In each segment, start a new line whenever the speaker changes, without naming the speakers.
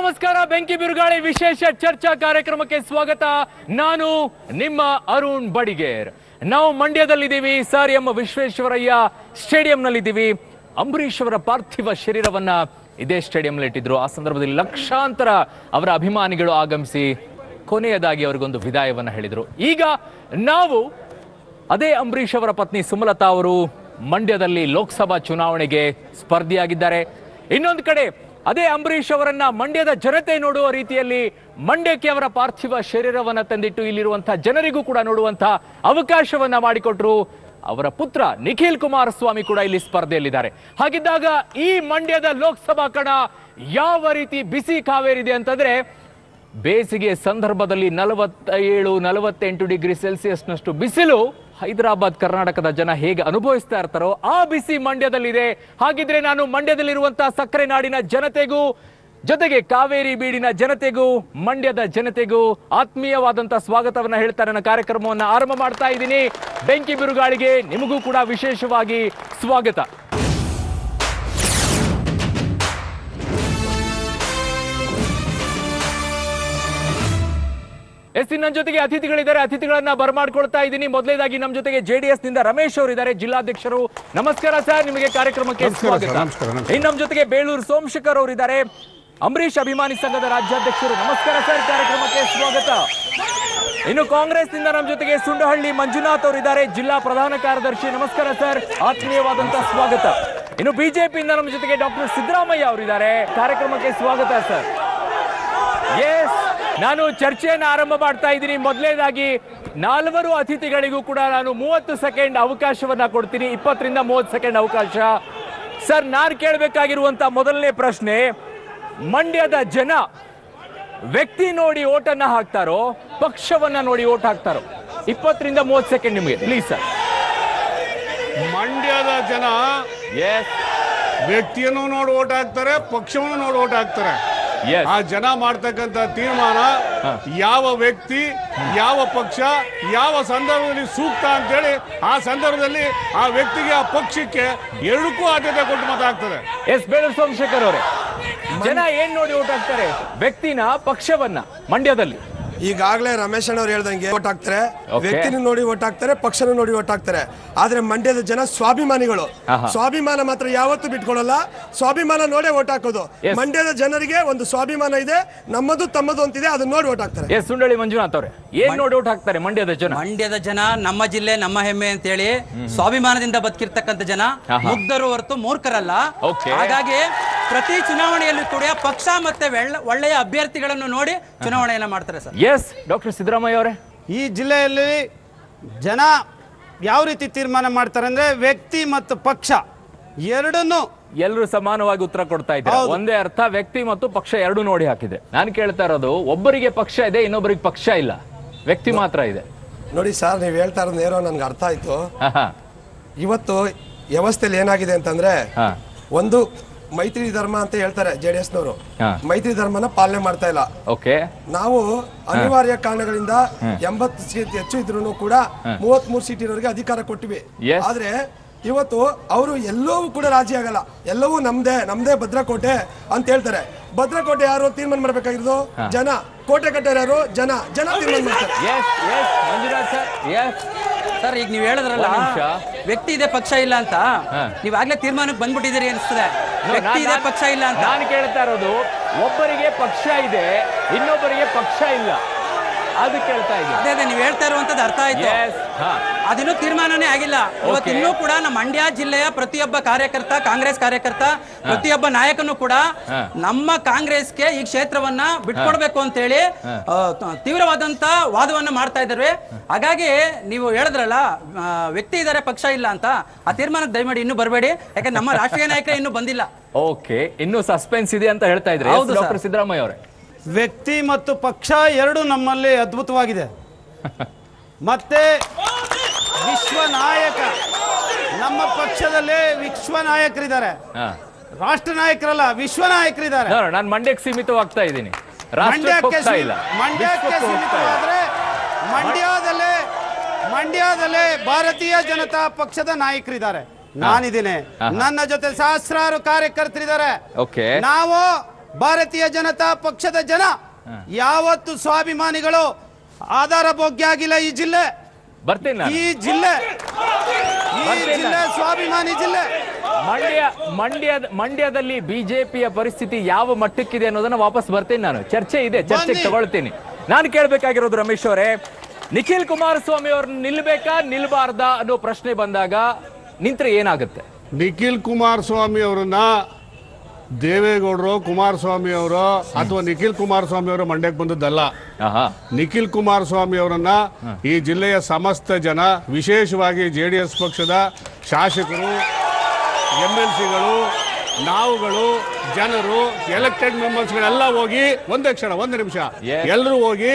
ನಮಸ್ಕಾರ. ಬೆಂಕಿ ಬಿರುಗಾಳಿ ವಿಶೇಷ ಚರ್ಚಾ ಕಾರ್ಯಕ್ರಮಕ್ಕೆ ಸ್ವಾಗತ. ನಾನು ನಿಮ್ಮ ಅರುಣ್ ಬಡಿಗೇರ್. ನಾವು ಮಂಡ್ಯದಲ್ಲಿದ್ದೀವಿ. ಸರ್ ಎಂ ವಿಶ್ವೇಶ್ವರಯ್ಯ ಸ್ಟೇಡಿಯಂನಲ್ಲಿದ್ದೀವಿ. ಅಂಬರೀಶ್ ಅವರ ಪಾರ್ಥಿವ ಶರೀರವನ್ನ ಇದೇ ಸ್ಟೇಡಿಯಂನಲ್ಲಿ ಇಟ್ಟಿದ್ರು. ಆ ಸಂದರ್ಭದಲ್ಲಿ ಲಕ್ಷಾಂತರ ಅವರ ಅಭಿಮಾನಿಗಳು ಆಗಮಿಸಿ ಕೊನೆಯದಾಗಿ ಅವರಿಗೊಂದು ವಿದಾಯವನ್ನ ಹೇಳಿದ್ರು. ಈಗ ನಾವು ಅದೇ ಅಂಬರೀಶ್ ಅವರ ಪತ್ನಿ ಸುಮಲತಾ ಅವರು ಮಂಡ್ಯದಲ್ಲಿ ಲೋಕಸಭಾ ಚುನಾವಣೆಗೆ ಸ್ಪರ್ಧಿಯಾಗಿದ್ದಾರೆ. ಇನ್ನೊಂದು ಕಡೆ ಅದೇ ಅಂಬರೀಶ್ ಅವರನ್ನ ಮಂಡ್ಯದ ಜನತೆ ನೋಡುವ ರೀತಿಯಲ್ಲಿ ಮಂಡ್ಯಕ್ಕೆ ಅವರ ಪಾರ್ಥಿವ ಶರೀರವನ್ನ ತಂದಿಟ್ಟು ಇಲ್ಲಿರುವಂತಹ ಜನರಿಗೂ ಕೂಡ ನೋಡುವಂತಹ ಅವಕಾಶವನ್ನ ಮಾಡಿಕೊಟ್ರು. ಅವರ ಪುತ್ರ ನಿಖಿಲ್ ಕುಮಾರಸ್ವಾಮಿ ಕೂಡ ಇಲ್ಲಿ ಸ್ಪರ್ಧೆಯಲ್ಲಿದ್ದಾರೆ. ಹಾಗಿದ್ದಾಗ ಈ ಮಂಡ್ಯದ ಲೋಕಸಭಾ ಕಣ ಯಾವ ರೀತಿ ಬಿಸಿ ಕಾವೇರಿದೆ ಅಂತಂದ್ರೆ, ಬೇಸಿಗೆ ಸಂದರ್ಭದಲ್ಲಿ 47-48 ಡಿಗ್ರಿ ಸೆಲ್ಸಿಯಸ್ನಷ್ಟು ಬಿಸಿಲು ಹೈದರಾಬಾದ್ ಕರ್ನಾಟಕದ ಜನ ಹೇಗೆ ಅನುಭವಿಸ್ತಾ ಇರ್ತಾರೋ ಆ ಬಿಸಿ ಮಂಡ್ಯದಲ್ಲಿದೆ. ಹಾಗಿದ್ರೆ ನಾನು ಮಂಡ್ಯದಲ್ಲಿರುವಂತಹ ಸಕ್ಕರೆ ನಾಡಿನ ಜನತೆಗೂ ಜೊತೆಗೆ ಕಾವೇರಿ ಬೀಡಿನ ಜನತೆಗೂ ಮಂಡ್ಯದ ಜನತೆಗೂ ಆತ್ಮೀಯವಾದಂತಹ ಸ್ವಾಗತವನ್ನ ಹೇಳ್ತಾ ನನ್ನ ಕಾರ್ಯಕ್ರಮವನ್ನ ಆರಂಭ ಮಾಡ್ತಾ ಇದ್ದೀನಿ. ಬೆಂಕಿ ಬಿರುಗಾಳಿಗೆ ನಿಮಗೂ ಕೂಡ ವಿಶೇಷವಾಗಿ ಸ್ವಾಗತ. ನನ್ನ ಜೊತೆಗೆ ಅತಿಥಿಗಳಿದ್ದಾರೆ. ಅತಿಥಿಗಳನ್ನ ಬರಮಾಡ್ಕೊಳ್ತಾ ಇದ್ದೀನಿ. ಮೊದಲನೇದಾಗಿ ನಮ್ಮ ಜೊತೆಗೆ ಜೆಡಿಎಸ್ ನಿಂದ ರಮೇಶ್ ಅವರು ಇದ್ದಾರೆ, ಜಿಲ್ಲಾಧ್ಯಕ್ಷರು. ನಮಸ್ಕಾರ ಸರ್, ನಿಮಗೆ ಕಾರ್ಯಕ್ರಮಕ್ಕೆ ಸ್ವಾಗತ. ಇನ್ನು ನಮ್ಮ ಜೊತೆಗೆ ಬೇಳೂರು ಸೋಮಶೇಖರ್ ಅವರು ಇದ್ದಾರೆ, ಅಂಬರೀಶ್ ಅಭಿಮಾನಿ ಸಂಘದ ರಾಜ್ಯಾಧ್ಯಕ್ಷರು. ನಮಸ್ಕಾರ ಸರ್, ಕಾರ್ಯಕ್ರಮಕ್ಕೆ ಸ್ವಾಗತ. ಇನ್ನು ಕಾಂಗ್ರೆಸ್ ನಿಂದ ನಮ್ಮ ಜೊತೆಗೆ ಸುಂಡಹಳ್ಳಿ ಮಂಜುನಾಥ್ ಅವರು ಇದ್ದಾರೆ, ಜಿಲ್ಲಾ ಪ್ರಧಾನ ಕಾರ್ಯದರ್ಶಿ. ನಮಸ್ಕಾರ ಸರ್, ಆತ್ಮೀಯವಾದಂತಹ ಸ್ವಾಗತ. ಇನ್ನು ಬಿಜೆಪಿಯಿಂದ ನಮ್ಮ ಜೊತೆಗೆ ಡಾಕ್ಟರ್ ಸಿದ್ದರಾಮಯ್ಯ ಅವರು ಇದ್ದಾರೆ, ಕಾರ್ಯಕ್ರಮಕ್ಕೆ ಸ್ವಾಗತ ಸರ್. ಎಸ್, ನಾನು ಚರ್ಚೆಯನ್ನು ಆರಂಭ ಮಾಡ್ತಾ ಇದ್ದೀನಿ. ಮೊದಲನೇದಾಗಿ 4 ಅತಿಥಿಗಳಿಗೂ ಕೂಡ ನಾನು 30 ಸೆಕೆಂಡ್ ಅವಕಾಶವನ್ನ ಕೊಡ್ತೀನಿ. 20-30 ಸೆಕೆಂಡ್ ಅವಕಾಶ. ಸರ್, ನಾನು ಕೇಳಬೇಕಾಗಿರುವಂತ ಮೊದಲನೇ ಪ್ರಶ್ನೆ, ಮಂಡ್ಯದ ಜನ ವ್ಯಕ್ತಿ ನೋಡಿ ಓಟನ್ನ ಹಾಕ್ತಾರೋ ಪಕ್ಷವನ್ನ ನೋಡಿ ಓಟ್ ಹಾಕ್ತಾರೋ? 20-30 ಸೆಕೆಂಡ್ ನಿಮಗೆ, ಪ್ಲೀಸ್ ಸರ್.
ಮಂಡ್ಯದ ಜನ ವ್ಯಕ್ತಿಯನ್ನು ನೋಡಿ ಓಟ್ ಹಾಕ್ತಾರೆ, ಪಕ್ಷವನ್ನು ನೋಡಿ ಓಟ್ ಹಾಕ್ತಾರೆ. ಆ ಜನ ಮಾಡ್ತಕ್ಕಂಥ ತೀರ್ಮಾನ ಯಾವ ವ್ಯಕ್ತಿ, ಯಾವ ಪಕ್ಷ, ಯಾವ ಸಂದರ್ಭದಲ್ಲಿ ಸೂಕ್ತ ಅಂತೇಳಿ ಆ ಸಂದರ್ಭದಲ್ಲಿ ಆ ವ್ಯಕ್ತಿಗೆ, ಆ ಪಕ್ಷಕ್ಕೆ ಎರಡಕ್ಕೂ ಆದ್ಯತೆ ಕೊಟ್ಟು ಮಾತಾಡ್ತಾರೆ.
ಎಸ್, ಬೇಳೂರು ಸೋಮಶೇಖರ್ ಅವರೇ, ಜನ ಏನ್ ನೋಡಿ ಓಟ್ ಹಾಕ್ತಾರೆ, ವ್ಯಕ್ತಿನ ಪಕ್ಷವನ್ನ ಮಂಡ್ಯದಲ್ಲಿ?
ಈಗಾಗಲೇ ರಮೇಶ್ ಅಣ್ಣ ಅವ್ರು ಹೇಳ್ದಂಗೆ ಓಟ್ ಹಾಕ್ತಾರೆ, ವ್ಯಕ್ತಿನ ನೋಡಿ ಓಟ್ ಹಾಕ್ತಾರೆ, ಪಕ್ಷನ ನೋಡಿ ಓಟ್ ಹಾಕ್ತಾರೆ. ಆದ್ರೆ ಮಂಡ್ಯದ ಜನ ಸ್ವಾಭಿಮಾನಿಗಳು. ಸ್ವಾಭಿಮಾನ ಮಾತ್ರ ಯಾವತ್ತೂ ಬಿಟ್ಕೊಳಲ್ಲ, ಸ್ವಾಭಿಮಾನ ನೋಡೇ ಓಟ್ ಹಾಕೋದು. ಮಂಡ್ಯದ ಜನರಿಗೆ ಒಂದು ಸ್ವಾಭಿಮಾನ ಇದೆ, ನಮ್ಮದು ತಮ್ಮದು ಅಂತಿದೆ, ಅದನ್ನ ನೋಡಿ ಓಟ್ ಹಾಕ್ತಾರೆ.
ಎಸ್, ಸುಂಡಳ್ಳಿ ಮಂಜುನಾಥ್ ಅವರೇ, ಏನ್ ನೋಡಿ ಓಟ್ ಹಾಕ್ತಾರೆ ಮಂಡ್ಯದ ಜನ?
ಮಂಡ್ಯದ ಜನ ನಮ್ಮ ಜಿಲ್ಲೆ ನಮ್ಮ ಹೆಮ್ಮೆ ಅಂತೇಳಿ ಸ್ವಾಭಿಮಾನದಿಂದ ಬದುಕಿರ್ತಕ್ಕಂಥ ಜನ, ಮುಗ್ಧರು ಹೊರತು ಮೂರ್ಖರಲ್ಲ. ಹಾಗಾಗಿ ಪ್ರತಿ ಚುನಾವಣೆಯಲ್ಲಿ ಕೂಡ ಪಕ್ಷ ಮತ್ತೆ ಒಳ್ಳೆಯ ಅಭ್ಯರ್ಥಿಗಳನ್ನು ನೋಡಿ ಚುನಾವಣೆಯನ್ನ ಮಾಡ್ತಾರೆ ಸರ್.
ಎಸ್, ಡಾಕ್ಟರ್ ಸಿದ್ದರಾಮಯ್ಯ ಅವರೇ,
ಈ ಜಿಲ್ಲೆಯಲ್ಲಿ ಜನ ಯಾವ ರೀತಿ ತೀರ್ಮಾನ ಮಾಡ್ತಾರೆ ಅಂದ್ರೆ, ವ್ಯಕ್ತಿ ಮತ್ತು ಪಕ್ಷ ಎರಡನ್ನೂ
ಎಲ್ಲರೂ ಸಮಾನವಾಗಿ ಉತ್ತರ ಕೊಡ್ತಾ ಇದ್ದಾರೆ. ಒಂದೇ ಅರ್ಥ, ವ್ಯಕ್ತಿ ಮತ್ತು ಪಕ್ಷ ಎರಡು ನೋಡಿ ಹಾಕಿದೆ. ನಾನು ಕೇಳ್ತಾ ಇರೋದು, ಒಬ್ಬರಿಗೆ ಪಕ್ಷ ಇದೆ, ಇನ್ನೊಬ್ಬರಿಗೆ ಪಕ್ಷ ಇಲ್ಲ, ವ್ಯಕ್ತಿ ಮಾತ್ರ ಇದೆ.
ನೋಡಿ ಸರ್, ನೀವು ಹೇಳ್ತಾ ಇರೋದು ನೇರ ನನ್ಗೆ ಅರ್ಥ ಆಯ್ತು. ಇವತ್ತು ವ್ಯವಸ್ಥೆಯಲ್ಲಿ ಏನಾಗಿದೆ ಅಂತಂದ್ರೆ, ಒಂದು ಮೈತ್ರಿ ಧರ್ಮ ಅಂತ ಹೇಳ್ತಾರೆ ಜೆಡಿಎಸ್ ನವರು, ಮೈತ್ರಿ ಧರ್ಮನ ಪಾಲನೆ ಮಾಡ್ತಾ ಇಲ್ಲ. ನಾವು ಅನಿವಾರ್ಯ ಕಾರಣಗಳಿಂದ 80 ಸೀಟ್ ಹೆಚ್ಚು ಇದ್ರು ಕೂಡ 33 ಸೀಟಿನವರಿಗೆ ಅಧಿಕಾರ ಕೊಟ್ಟಿವಿ. ಆದ್ರೆ ಇವತ್ತು ಅವರು ಎಲ್ಲವೂ ಕೂಡ ರಾಜಿ ಆಗಲ್ಲ, ಎಲ್ಲವೂ ನಮ್ದೇ ಭದ್ರಕೋಟೆ ಅಂತ ಹೇಳ್ತಾರೆ. ಭದ್ರಕೋಟೆ ಯಾರು ತೀರ್ಮಾನ ಮಾಡ್ಬೇಕಾಗಿರೋದು? ಜನ. ಕೋಟೆ ಕಟ್ಟೋರು ಯಾರು? ಜನ ತೀರ್ಮಾನ ಮಾಡ್ತಾರೆ.
ಸರ್, ಈಗ ನೀವು ಹೇಳಿದ್ರಲ್ಲ ವ್ಯಕ್ತಿ ಇದೆ ಪಕ್ಷ ಇಲ್ಲ ಅಂತ, ನೀವಾಗ್ಲೇ ತೀರ್ಮಾನಕ್ಕೆ ಬಂದ್ಬಿಟ್ಟಿದ್ದೀರಿ ಅನಿಸ್ತದೆ. ವ್ಯಕ್ತಿ ಇದೆ ಪಕ್ಷ ಇಲ್ಲ ಅಂತ
ನಾನು ಕೇಳ್ತಾ ಇರೋದು, ಒಬ್ಬರಿಗೆ ಪಕ್ಷ ಇದೆ, ಇನ್ನೊಬ್ಬರಿಗೆ ಪಕ್ಷ ಇಲ್ಲ, ಅದು ಕೇಳ್ತಾ ಇದ್ದೀನಿ.
ಅದೇ ನೀವು ಹೇಳ್ತಾ ಇರುವಂತದ್ದು ಅರ್ಥ ಆಯ್ತು. ಅದಿನ್ನೂ ತೀರ್ಮಾನನೇ ಆಗಿಲ್ಲ. ಇವತ್ತಿನ್ನೂ ಕೂಡ ನಮ್ಮ ಮಂಡ್ಯ ಜಿಲ್ಲೆಯ ಪ್ರತಿಯೊಬ್ಬ ಕಾರ್ಯಕರ್ತ, ಕಾಂಗ್ರೆಸ್ ಕಾರ್ಯಕರ್ತ, ಪ್ರತಿಯೊಬ್ಬ ನಾಯಕನು ಕೂಡ ನಮ್ಮ ಕಾಂಗ್ರೆಸ್ಗೆ ಈ ಕ್ಷೇತ್ರವನ್ನ ಬಿಟ್ಕೊಡ್ಬೇಕು ಅಂತ ಹೇಳಿ ತೀವ್ರವಾದಂತ ವಾದವನ್ನ ಮಾಡ್ತಾ ಇದ್ದಾರೆ. ಹಾಗಾಗಿ ನೀವು ಹೇಳಿದ್ರಲ್ಲ ವ್ಯಕ್ತಿ ಇದ್ದಾರೆ ಪಕ್ಷ ಇಲ್ಲ ಅಂತ, ಆ ತೀರ್ಮಾನಕ್ಕೆ ದಯಮಾಡಿ ಇನ್ನೂ ಬರಬೇಡಿ, ಯಾಕಂದ್ರೆ ನಮ್ಮ ರಾಷ್ಟ್ರೀಯ ನಾಯಕರೇ ಇನ್ನೂ ಬಂದಿಲ್ಲ.
ಓಕೆ, ಇನ್ನೂ ಸಸ್ಪೆನ್ಸ್ ಇದೆ ಅಂತ ಹೇಳ್ತಾ ಇದ್ರೆ ಡಾಕ್ಟರ್ ಸಿದ್ದರಾಮಯ್ಯ ಅವರೇ.
ವ್ಯಕ್ತಿ ಮತ್ತು ಪಕ್ಷ ಎರಡು ನಮ್ಮಲ್ಲಿ ಅದ್ಭುತವಾಗಿದೆ. ಮತ್ತೆ ವಿಶ್ವ ನಾಯಕ, ನಮ್ಮ ಪಕ್ಷದಲ್ಲಿ ವಿಶ್ವ ನಾಯಕರಿದ್ದಾರೆ, ರಾಷ್ಟ್ರ ನಾಯಕರಲ್ಲ, ವಿಶ್ವ ನಾಯಕರಿದ್ದಾರೆ.
ನಾನು ಮಂಡ್ಯಕ್ಕೆ ಸೀಮಿತವಾಗ್ತಾ ಇದ್ದೀನಿ,
ಮಂಡ್ಯಕ್ಕೆ ಸೀಮಿತವಾದ್ರೆ ಮಂಡ್ಯದಲ್ಲೇ ಭಾರತೀಯ ಜನತಾ ಪಕ್ಷದ ನಾಯಕರಿದ್ದಾರೆ, ನಾನಿದ್ದೀನಿ, ನನ್ನ ಜೊತೆ ಸಹಸ್ರಾರು ಕಾರ್ಯಕರ್ತರಿದ್ದಾರೆ. ನಾವು ಭಾರತೀಯ ಜನತಾ ಪಕ್ಷದ ಜನ ಯಾವತ್ತು ಸ್ವಾಭಿಮಾನಿಗಳು ಆಧಾರ ಭೋಗ್ಯ ಆಗಿಲ್ಲ. ಈ ಜಿಲ್ಲೆ
ಬರ್ತೀನಿ ನಾನು.
ಈ ಜಿಲ್ಲೆ ಸ್ವಾಭಿಮಾನಿ ಜಿಲ್ಲೆ.
ಮಂಡ್ಯದಲ್ಲಿ ಬಿಜೆಪಿಯ ಪರಿಸ್ಥಿತಿ ಯಾವ ಮಟ್ಟಕ್ಕಿದೆ ಅನ್ನೋದನ್ನ ವಾಪಸ್ ಬರ್ತೀನಿ ನಾನು. ಚರ್ಚೆ ಇದೆ, ಚರ್ಚೆಗೆ ತಗೊಳ್ತೀನಿ. ನಾನು ಕೇಳಬೇಕಾಗಿರೋದು ರಮೇಶ್ ಅವರೇ, ನಿಖಿಲ್ ಕುಮಾರಸ್ವಾಮಿ ಅವ್ರನ್ನ ನಿಲ್ಬೇಕಾ ನಿಲ್ಬಾರ್ದಾ ಅನ್ನೋ ಪ್ರಶ್ನೆ ಬಂದಾಗ ನಿಂತ್ರೆ ಏನಾಗುತ್ತೆ?
ನಿಖಿಲ್ ಕುಮಾರಸ್ವಾಮಿ ಅವರನ್ನ ದೇವೇಗೌಡರು, ಕುಮಾರಸ್ವಾಮಿ ಅವರು ಅಥವಾ ನಿಖಿಲ್ ಕುಮಾರಸ್ವಾಮಿ ಅವರು ಮಂಡ್ಯಕ್ಕೆ ಬಂದದ್ದಲ್ಲ. ನಿಖಿಲ್ ಕುಮಾರಸ್ವಾಮಿ ಅವರನ್ನ ಈ ಜಿಲ್ಲೆಯ ಸಮಸ್ತ ಜನ, ವಿಶೇಷವಾಗಿ JDS ಪಕ್ಷದ ಶಾಸಕರು, MLCಗಳು, ನಾವುಗಳು, ಜನರು, ಎಲೆಕ್ಟೆಡ್ ಮೆಂಬರ್ಸ್ಗಳೆಲ್ಲ ಹೋಗಿ ಒಂದು ನಿಮಿಷ ಎಲ್ಲರೂ ಹೋಗಿ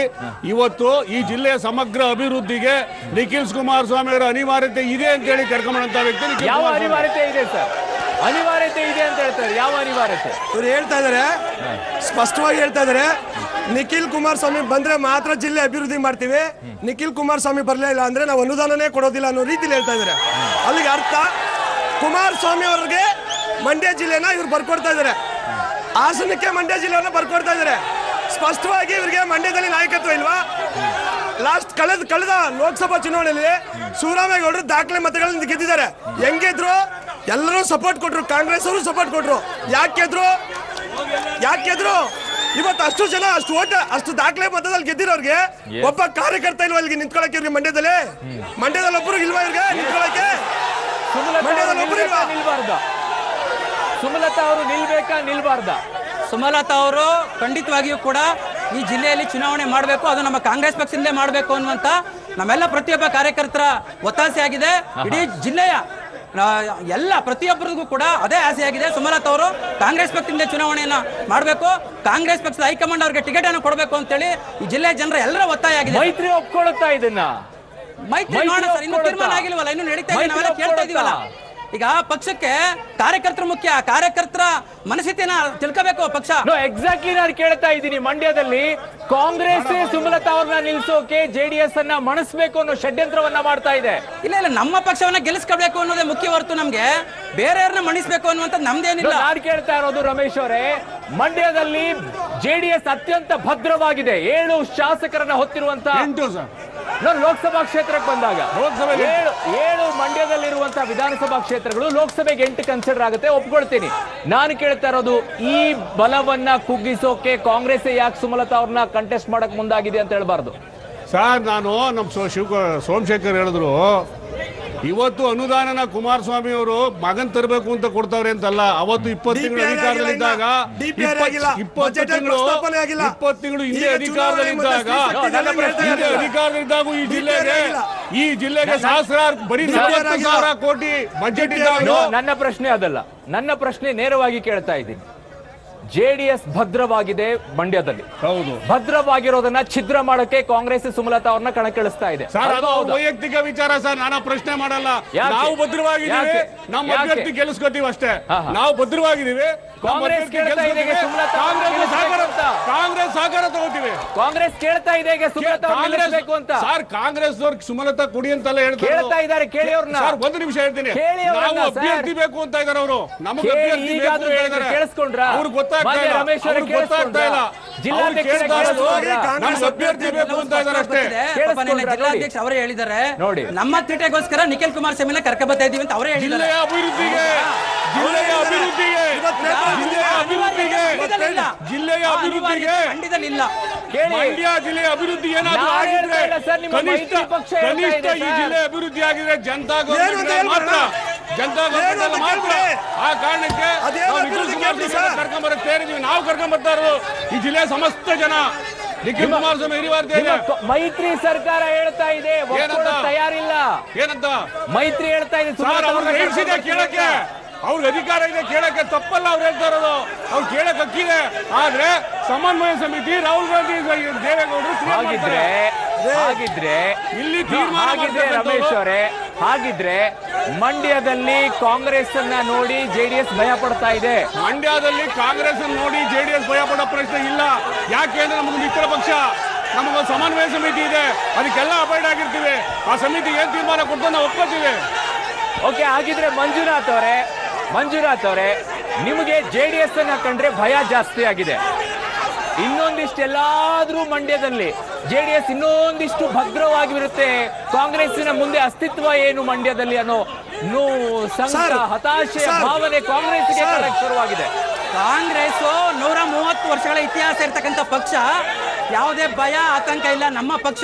ಇವತ್ತು ಈ ಜಿಲ್ಲೆಯ ಸಮಗ್ರ ಅಭಿವೃದ್ಧಿಗೆ ನಿಖಿಲ್ ಕುಮಾರಸ್ವಾಮಿ ಅವರ ಅನಿವಾರ್ಯತೆ ಇದೆ ಅಂತ ಹೇಳಿ ಕರ್ಕೊಂಡಂತ ವ್ಯಕ್ತಿ ನಿಖಿಲ್
ಯಾವ
ಕುಮಾರಸ್ವಾಮಿ.
ಅನಿವಾರ್ಯತೆ ಇದೆ ಸರ್? ಅನಿವಾರ್ಯತೆ ಇದೆ ಅಂತ ಹೇಳ್ತಾರೆ. ಯಾವ ಅನಿವಾರ್ಯತೆ?
ಇವ್ರು ಹೇಳ್ತಾ ಇದಾರೆ, ಸ್ಪಷ್ಟವಾಗಿ ಹೇಳ್ತಾ ಇದಾರೆ, ನಿಖಿಲ್ ಕುಮಾರಸ್ವಾಮಿ ಬಂದ್ರೆ ಮಾತ್ರ ಜಿಲ್ಲೆ ಅಭಿವೃದ್ಧಿ ಮಾಡ್ತೀವಿ, ನಿಖಿಲ್ ಕುಮಾರಸ್ವಾಮಿ ಬರಲೇ ಇಲ್ಲ ಅಂದ್ರೆ ನಾವು ಅನುದಾನನೇ ಕೊಡೋದಿಲ್ಲ ಅನ್ನೋ ರೀತಿಲಿ ಹೇಳ್ತಾ ಇದಾರೆ. ಅಲ್ಲಿಗೆ ಅರ್ಥ ಕುಮಾರಸ್ವಾಮಿ ಅವ್ರಿಗೆ ಮಂಡ್ಯ ಜಿಲ್ಲೆನ ಇವ್ರು ಬರ್ಕೊಡ್ತಾ ಇದಾರೆ, ಹಾಸನಕ್ಕೆ ಮಂಡ್ಯ ಜಿಲ್ಲೆಯನ್ನ ಬರ್ಕೊಡ್ತಾ ಇದಾರೆ. ಸ್ಪಷ್ಟವಾಗಿ ಇವರಿಗೆ ಮಂಡ್ಯದಲ್ಲಿ ನಾಯಕತ್ವ ಇಲ್ವಾ? ಲಾಸ್ಟ್ ಕಳೆದ ಲೋಕಸಭಾ ಚುನಾವಣೆಯಲ್ಲಿ ಶಿವರಾಮೇಗೌಡರು ದಾಖಲೆ ಮತಗಳನ್ನು ಗೆದ್ದಿದ್ದಾರೆ. ಹೆಂಗಿದ್ರು ಎಲ್ಲರೂ ಸಪೋರ್ಟ್ ಕೊಟ್ರು, ಕಾಂಗ್ರೆಸ್ ಅವರು ಸಪೋರ್ಟ್ ಕೊಟ್ರು. ಯಾಕೆದ್ರು ಇವತ್ತು ಅಷ್ಟು ಜನ ಅಷ್ಟು ಓಟ್ ಅಷ್ಟು ದಾಖಲೆ ಮತದಲ್ಲಿ ಗೆದ್ದಿರೋರ್ಗೆ ಒಬ್ಬ ಕಾರ್ಯಕರ್ತ ಇಲ್ವಾ ಇಲ್ಲಿಗೆ ನಿಂತ್ಕೊಳಕ್ಕೆ? ಇವ್ರಿಗೆ ಮಂಡ್ಯದಲ್ಲಿ ಒಬ್ಬರು ಇಲ್ವಾ ಇವ್ರಿಗೆ ನಿಂತ್ಕೊಳಕ್ಕೆ? ಮಂಡ್ಯದಲ್ಲಿ ಒಬ್ಬರು ಇಲ್ವಾ?
ಸುಮಲತಾ ಅವರು ನಿಲ್ಬೇಕಾ ನಿಲ್ಬಾರ್ದಾ?
ಸುಮಲತಾ ಅವರು ಖಂಡಿತವಾಗಿಯೂ ಕೂಡ ಈ ಜಿಲ್ಲೆಯಲ್ಲಿ ಚುನಾವಣೆ ಮಾಡಬೇಕು, ಅದು ನಮ್ಮ ಕಾಂಗ್ರೆಸ್ ಪಕ್ಷದಿಂದಲೇ ಮಾಡಬೇಕು ಅನ್ನುವಂತ ನಮ್ಮೆಲ್ಲ ಪ್ರತಿಯೊಬ್ಬ ಕಾರ್ಯಕರ್ತರ ಒತ್ತಾಸೆ ಆಗಿದೆ. ಇಡೀ ಜಿಲ್ಲೆಯ ಎಲ್ಲ ಪ್ರತಿಯೊಬ್ಬರಿಗೂ ಕೂಡ ಅದೇ ಆಸೆ ಆಗಿದೆ. ಸುಮಲತಾ ಅವರು ಕಾಂಗ್ರೆಸ್ ಪಕ್ಷದಿಂದ ಚುನಾವಣೆಯನ್ನ ಮಾಡಬೇಕು, ಕಾಂಗ್ರೆಸ್ ಪಕ್ಷದ ಹೈಕಮಾಂಡ್ ಅವರಿಗೆ ಟಿಕೆಟ್ ಅನ್ನು ಕೊಡಬೇಕು ಅಂತೇಳಿ ಈ ಜಿಲ್ಲೆಯ ಜನರ ಎಲ್ಲರ ಒತ್ತಾಯ ಆಗಿದೆ.
ಮೈತ್ರಿ ಒಪ್ಕೊಳ್ಳುತ್ತಾ ಇದನ್ನ?
ಮೈತ್ರಿ ನೋಡೋಣ ಸರ್, ಇನ್ನು ತೀರ್ಮಾನ ಆಗಿಲ್ವಲ್ಲ, ಇನ್ನು ನಡೀತಾ ಇದೆ, ನಾವೆಲ್ಲ ಕೇಳ್ತಾ ಇದೀವಲ್ಲ. ಈಗ ಪಕ್ಷಕ್ಕೆ ಕಾರ್ಯಕರ್ತರು ಮುಖ್ಯ, ಕಾರ್ಯಕರ್ತರ ಮನಸ್ಥಿತಿಯನ್ನ ತಿಳ್ಕೋಬೇಕು ಪಕ್ಷ.
ಎಕ್ಸಾಕ್ಟ್ಲಿ ನಾನು ಕೇಳ್ತಾ ಇದ್ದೀನಿ. ಮಂಡ್ಯದಲ್ಲಿ ಕಾಂಗ್ರೆಸ್ ಸುಮಲತಾ ಅವ್ರನ್ನ ನಿಲ್ಸೋಕೆ JDS ಅನ್ನ ಮಣಿಸ್ಬೇಕು ಅನ್ನೋ ಷಡ್ಯಂತ್ರವನ್ನ ಮಾಡ್ತಾ ಇದೆ.
ಇಲ್ಲ ನಮ್ಮ ಪಕ್ಷವನ್ನ ಗೆಲ್ಲಿಸ್ಕೋಬೇಕು ಅನ್ನೋದೇ ಮುಖ್ಯ ಹೊರತು ನಮ್ಗೆ ಬೇರೆಯವ್ರನ್ನ ಮಣಿಸ್ಬೇಕು ಅನ್ನುವಂತ ನಮ್ದೇನಿಲ್ಲ.
ನಾನು ಕೇಳ್ತಾ ಇರೋದು ರಮೇಶ್ ಅವರೇ, ಮಂಡ್ಯದಲ್ಲಿ JDS ಅತ್ಯಂತ ಭದ್ರವಾಗಿದೆ. 7 ಶಾಸಕರನ್ನ ಹೊತ್ತಿರುವಂತ ಲೋಕಸಭಾ ಕ್ಷೇತ್ರಕ್ಕೆ ಬಂದಾಗ 7 ಮಂಡ್ಯದಲ್ಲಿರುವಂತಹ ವಿಧಾನಸಭಾ ಕ್ಷೇತ್ರಗಳು ಲೋಕಸಭೆಗೆ 8 ಕನ್ಸಿಡರ್ ಆಗುತ್ತೆ, ಒಪ್ಕೊಳ್ತೀನಿ. ನಾನು ಕೇಳ್ತಾ ಇರೋದು, ಈ ಬಲವನ್ನ ಕುಗ್ಗಿಸೋಕೆ ಕಾಂಗ್ರೆಸ್ ಯಾಕೆ ಸುಮಲತಾ ಅವ್ರನ್ನ ಕಂಟೆಸ್ಟ್ ಮಾಡಕ್ ಮುಂದಾಗಿದೆ ಅಂತ ಹೇಳ್ಬಾರ್ದು
ಸರ್? ನಾನು ನಮ್ಮ ಸೋಮಶೇಖರ್ ಹೇಳಿದ್ರು, ಇವತ್ತು ಅನುದಾನನ ಕುಮಾರಸ್ವಾಮಿ ಅವರು ಮಗನ್ ತರಬೇಕು ಅಂತ ಕೊಡ್ತಾವ್ರೆ ಅಂತಲ್ಲ. ಅವತ್ತು 20 ತಿಂಗಳು ಅಧಿಕಾರದಲ್ಲಿದ್ದಾಗ 20 ತಿಂಗಳು ಹಿಂದೆ ಅಧಿಕಾರದಲ್ಲಿದ್ದಾಗ ಈ ಜಿಲ್ಲೆಗೆ ಸಹಸ್ರಾರು ಬರೀ 40,000 ಕೋಟಿ ಬಜೆಟ್ ಇದ್ದಾಗ.
ನನ್ನ ಪ್ರಶ್ನೆ ಅದಲ್ಲ, ನನ್ನ ಪ್ರಶ್ನೆ ನೇರವಾಗಿ ಕೇಳ್ತಾ ಇದ್ದೀನಿ. JDS ಭದ್ರವಾಗಿದೆ ಮಂಡ್ಯದಲ್ಲಿ,
ಹೌದು.
ಭದ್ರವಾಗಿರೋದನ್ನ ಛಿದ್ರ ಮಾಡಕ್ಕೆ ಕಾಂಗ್ರೆಸ್ ಸುಮಲತಾ ಅವ್ರನ್ನ ಕಣಕ್ಕಿಳಿಸ್ತಾ ಇದೆ.
ಸರ್, ಅದು ವೈಯಕ್ತಿಕ ವಿಚಾರ ಸರ್, ನಾನು ಪ್ರಶ್ನೆ ಮಾಡಲ್ಲ. ನಾವು ಭದ್ರವಾಗಿದ್ದೀವಿ, ನಮ್ಮ ಅಭ್ಯರ್ಥಿ ಗೆಲ್ಲಿಸ್ಕೊತೀವಿ ಅಷ್ಟೇ. ನಾವು ಭದ್ರವಾಗಿದ್ದೀವಿ.
ಕಾಂಗ್ರೆಸ್ ಕೇಳ್ತಾ ಇದೆ
ಕಾಂಗ್ರೆಸ್ ಸಹಕಾರ ತಗೋತೀವಿ.
ಕಾಂಗ್ರೆಸ್ ಕೇಳ್ತಾ ಇದೆ ಸುಮಲತಾ ಗೆಲ್ಲಿಸಬೇಕು ಅಂತ.
ಸರ್, ಕಾಂಗ್ರೆಸ್ ಅವ್ರಿಗೆ ಸುಮಲತಾ ಕೊಡಿ ಅಂತೆಲ್ಲ
ಹೇಳ್ತಾ ಇದ್ದಾರೆ. ಕೇಳಿ ಅವ್ರನ್ನ.
ಸರ್, ಒಂದು ನಿಮಿಷ ಹೇಳ್ತೀನಿ. ನಾವು ಅಭ್ಯರ್ಥಿ ಬೇಕು ಅಂತ ಇದಾರೆ ಅವರು. ನಮಗೆ ಅಭ್ಯರ್ಥಿ
ಕೇಳಿಸ್ಕೊಂಡ್ರ?
ಅವ್ರಿಗೆ ಗೊತ್ತಾಗ್ತಾ ಇಲ್ಲ. ನಮ್ಗೆ ಅಭ್ಯರ್ಥಿ ಬೇಕು ಅಂತ ಇದಾರೆ ಅಷ್ಟೇ.
ಜಿಲ್ಲಾಧ್ಯಕ್ಷ ಅವರೇ ಹೇಳಿದ್ದಾರೆ, ನಮ್ಮ ತೀಟೆಗೋಸ್ಕರ ನಿಖಿಲ್ ಕುಮಾರಸ್ವಾಮಿನ ಕರ್ಕ ಬರ್ತಾ ಇದೀವಿ ಅಂತ ಅವರೇ ಹೇಳಿದ್ದಾರೆ.
ಜಿಲ್ಲೆಯ ಅಭಿವೃದ್ಧಿಗೆ ಮಂಡ್ಯ ಜಿಲ್ಲೆಯ ಅಭಿವೃದ್ಧಿ ಏನಾದ್ರು ಆಗಿದ್ರೆ ಕನಿಷ್ಠ ಈ ಜಿಲ್ಲೆ ಅಭಿವೃದ್ಧಿ ಆಗಿದ್ರೆ ಜನತಾ ಗೌರ್ಮೆಂಟ್ ಮಾತ್ರ. ಆ ಕಾರಣಕ್ಕೆ ಕರ್ಕೊಂಡ್ ಬರಕ್ ಸೇರಿದ್ವಿ. ನಾವು ಕರ್ಕೊಂಡ್ ಬರ್ತಾ ಇರೋದು ಈ ಜಿಲ್ಲೆಯ ಸಮಸ್ತ ಜನ. ನಿಖಿಲ್ ಕುಮಾರಸ್ವಾಮಿ ಹಿರಿವಾರ್ತೆ ಇದೆ.
ಮೈತ್ರಿ ಸರ್ಕಾರ ಹೇಳ್ತಾ ಇದೆ ತಯಾರಿಲ್ಲ.
ಏನಂತ
ಮೈತ್ರಿ ಹೇಳ್ತಾ ಇದೆ?
ಕೇಳಕ್ಕೆ ಅವ್ರಿಗೆ ಅಧಿಕಾರ ಇದೆ, ಕೇಳಕ್ಕೆ ತಪ್ಪಲ್ಲ. ಅವ್ರು ಹೇಳ್ತಾ ಇರೋದು ಅವ್ರು ಕೇಳಕ್ ಹಕ್ಕಿದೆ. ಆದ್ರೆ ಸಮನ್ವಯ ಸಮಿತಿ ರಾಹುಲ್ ಗಾಂಧಿ ದೇವೇಗೌಡರು
ಹಾಗಿದ್ರೆ
ಇಲ್ಲಿ
ರಮೇಶ್ ಅವರೇ, ಹಾಗಿದ್ರೆ ಮಂಡ್ಯದಲ್ಲಿ ಕಾಂಗ್ರೆಸ್ ಅನ್ನ ನೋಡಿ JDS ಭಯ ಪಡ್ತಾ ಇದೆ.
ಮಂಡ್ಯದಲ್ಲಿ ಕಾಂಗ್ರೆಸ್ ಅನ್ನು ನೋಡಿ JDS ಭಯ ಪಡೋ ಪ್ರಶ್ನೆ ಇಲ್ಲ. ಯಾಕೆಂದ್ರೆ ನಮಗೆ ಮಿತ್ರ ಪಕ್ಷ, ನಮಗೊಂದು ಸಮನ್ವಯ ಸಮಿತಿ ಇದೆ, ಅದಕ್ಕೆಲ್ಲ ಅಪಾಯಿಂಟ್ ಆಗಿರ್ತೀವಿ. ಆ ಸಮಿತಿ ಏನ್ ತೀರ್ಮಾನ ಕೊಡ್ತಾ ನಾವು ಒಪ್ಕೋತೀವಿ.
ಓಕೆ, ಹಾಗಿದ್ರೆ ಮಂಜುನಾಥ್ ಅವರೇ ನಿಮಗೆ JDS ಅನ್ನ ಕಂಡ್ರೆ ಭಯ ಜಾಸ್ತಿ ಆಗಿದೆ. ಇನ್ನೊಂದಿಷ್ಟೆಲ್ಲಾದ್ರೂ ಮಂಡ್ಯದಲ್ಲಿ JDS ಇನ್ನೊಂದಿಷ್ಟು ಭದ್ರವಾಗಿರುತ್ತೆ, ಕಾಂಗ್ರೆಸ್ಸಿನ ಮುಂದೆ ಅಸ್ತಿತ್ವ ಏನು ಮಂಡ್ಯದಲ್ಲಿ ಅನ್ನೋ ಸಂಕಟ, ಹತಾಶೆ ಭಾವನೆ ಕಾಂಗ್ರೆಸ್ಗೆ ಶುರುವಾಗಿದೆ.
ಕಾಂಗ್ರೆಸ್ 130 ವರ್ಷಗಳ ಇತಿಹಾಸ ಇರ್ತಕ್ಕಂಥ ಪಕ್ಷ, ಯಾವುದೇ ಭಯ ಆತಂಕ ಇಲ್ಲ. ನಮ್ಮ ಪಕ್ಷ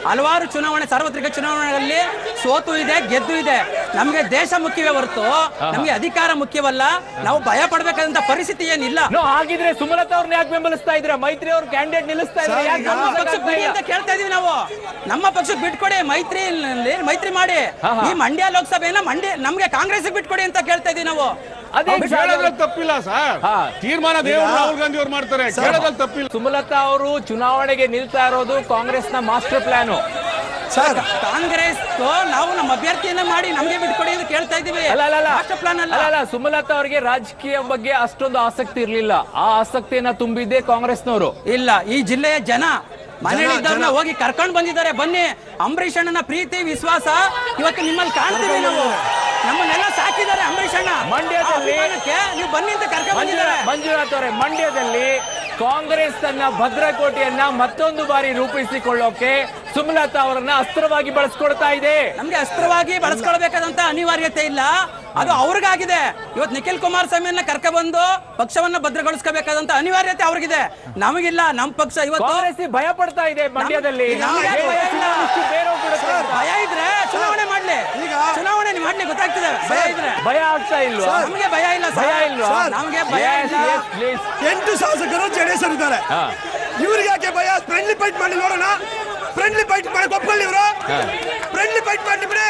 ಹಲವಾರು ಸಾರ್ವತ್ರಿಕ ಚುನಾವಣೆಗಳಲ್ಲಿ ಸೋತು ಇದೆ, ಗೆದ್ದು ಇದೆ. ನಮಗೆ ದೇಶ ಮುಖ್ಯವೇ ಹೊರತು ನಮಗೆ ಅಧಿಕಾರ ಮುಖ್ಯವಲ್ಲ. ನಾವು ಭಯ ಪಡಬೇಕಾದಂತ ಪರಿಸ್ಥಿತಿ ಏನಿಲ್ಲ.
ಹಾಗಿದ್ರೆ ಸುಮಲತಾ ಅವ್ರನ್ನ ಯಾಕೆ ಬೆಂಬಲಿಸ್ತಾ ಇದ್ರೆ? ಮೈತ್ರಿ ಅವ್ರ ಕ್ಯಾಂಡಿಡೇಟ್ ನಿಲ್ಲಿಸ್ತಾ ಇದ್ರೆ
ನಮ್ಮ ಪಕ್ಷಕ್ಕೆ ಬಿಡಿ ಅಂತ ಕೇಳ್ತಾ ಇದೀವಿ ನಾವು. ನಮ್ಮ ಪಕ್ಷಕ್ಕೆ ಬಿಟ್ಕೊಡಿ, ಮೈತ್ರಿ ಮಾಡಿ. ಈ ಮಂಡ್ಯ ಲೋಕಸಭೆಯನ್ನ ನಮ್ಗೆ ಕಾಂಗ್ರೆಸ್ ಬಿಟ್ಕೊಡಿ ಅಂತ ಕೇಳ್ತಾ ಇದೀವಿ ನಾವು.
ಅದೇ
ಕೇಳೋದ್ರಲ್ಲಿ ತಪ್ಪಿಲ್ಲ ಸರ್, ತೀರ್ಮಾನ ದೇವರು ರಾಹುಲ್ ಗಾಂಧಿ ಅವ್ರು ಮಾಡ್ತಾರೆ, ಕೇಳೋದ್ರಲ್ಲಿ ತಪ್ಪಿಲ್ಲ.
ಸುಮಲತಾ ಅವರು ಚುನಾವಣೆಗೆ ನಿಲ್ತಾ ಇರೋದು ಕಾಂಗ್ರೆಸ್ನ ಮಾಸ್ಟರ್ ಪ್ಲಾನ್.
ಸರ್
ಕಾಂಗ್ರೆಸ್ ನಾವು ನಮ್ಮ ಅಭ್ಯರ್ಥಿಯನ್ನ ಮಾಡಿ ನಮ್ಗೆ ಬಿಟ್ಕೊಡಿ ಅಂತ ಕೇಳ್ತಾ ಇದೀವಿ. ಮಾಸ್ಟರ್ ಪ್ಲಾನ್
ಅಲ್ಲ, ಸುಮಲತಾ ಅವರಿಗೆ ರಾಜಕೀಯ ಬಗ್ಗೆ ಅಷ್ಟೊಂದು ಆಸಕ್ತಿ ಇರ್ಲಿಲ್ಲ. ಆ ಆಸಕ್ತಿಯನ್ನ ತುಂಬಿದ್ದೆ ಕಾಂಗ್ರೆಸ್ನವರು.
ಇಲ್ಲ, ಈ ಜಿಲ್ಲೆಯ ಜನ ಮನೆಯಲ್ಲಿದ್ದವ್ರನ್ನ ಹೋಗಿ ಕರ್ಕೊಂಡು ಬಂದಿದ್ದಾರೆ. ಬನ್ನಿ, ಅಂಬರೀಷ್ ಅಣ್ಣನ ಪ್ರೀತಿ ವಿಶ್ವಾಸ ಇವತ್ತು ನಿಮ್ಮಲ್ಲಿ ಕಾಣ್ತೀವಿ ನಾವು. ನಮ್ಮನ್ನೆಲ್ಲ ಸಾಕಿದ್ದಾರೆ ಅಂಬರೀಷ್ ಅಣ್ಣ.
ಮಂಡ್ಯದಲ್ಲಿ
ನೀವು ಬನ್ನಿ ಅಂತ ಕರ್ಕೊಂಡು ಬಂದಿದ್ದಾರೆ.
ಮಂಜುನಾಥ್ ಅವರೇ, ಮಂಡ್ಯದಲ್ಲಿ ಕಾಂಗ್ರೆಸ್ ತನ್ನ ಭದ್ರಕೋಟೆಯನ್ನ ಮತ್ತೊಂದು ಬಾರಿ ರೂಪಿಸಿಕೊಳ್ಳೋಕೆ ಸುಮಲತಾ ಅವರನ್ನ ಅಸ್ತ್ರವಾಗಿ ಬಳಸ್ಕೊಳ್ತಾ ಇದೆ.
ನಮ್ಗೆ ಅಸ್ತ್ರವಾಗಿ ಬಳಸ್ಕೊಳ್ಬೇಕಾದಂತ ಅನಿವಾರ್ಯತೆ ಇಲ್ಲ, ಅದು ಅವ್ರಿಗಾಗಿದೆ. ಇವತ್ತು ನಿಖಿಲ್ ಕುಮಾರಸ್ವಾಮಿಯನ್ನ ಕರ್ಕೊಂಡ್ಬಂದು ಪಕ್ಷವನ್ನ ಭದ್ರಗೊಳಿಸಬೇಕಾದಂತ ಅನಿವಾರ್ಯತೆ ಅವ್ರಿಗಿದೆ, ನಮಗಿಲ್ಲ. ನಮ್ಮ ಪಕ್ಷ ಇವತ್ತು
ಕಾಂಗ್ರೆಸ್ ಭಯ ಪಡ್ತಾ ಇದೆ ಮಂಡ್ಯದಲ್ಲಿ.
ಭಯ ಇದ್ರೆ ಚುನಾವಣೆ ಮಾಡ್ಲಿ, ಚುನಾವಣೆ ಮಾಡ್ಲಿ, ಗೊತ್ತಾಗ್ತದೆ. ಭಯ ಇದ್ರೆ
ಭಯ ಆಗ್ತಾ ಇಲ್ವಾ?
ನಮ್ಗೆ ಭಯ ಇಲ್ಲ,
ಭಯ ಇಲ್ವಾ?
ನಮ್ಗೆ ಭಯ ಇಲ್ಲ.
8 ಶಾಸಕರು JDS ಇದ್ದಾರೆ, ಇವ್ರಿಗೆ ಯಾಕೆ ಭಯ? ಫ್ರೆಂಡ್ಲಿ ಫೈಟ್ ಮಾಡಿ ನೋಡೋಣ. ಫ್ರೆಂಡ್ಲಿ ಫೈಟ್ ಮಾಡಿ ಒಪ್ಕೊಳ್ಳಿ, ಇವರು ಫ್ರೆಂಡ್ಲಿ ಫೈಟ್ ಮಾಡಿ ಬಿಡಿ.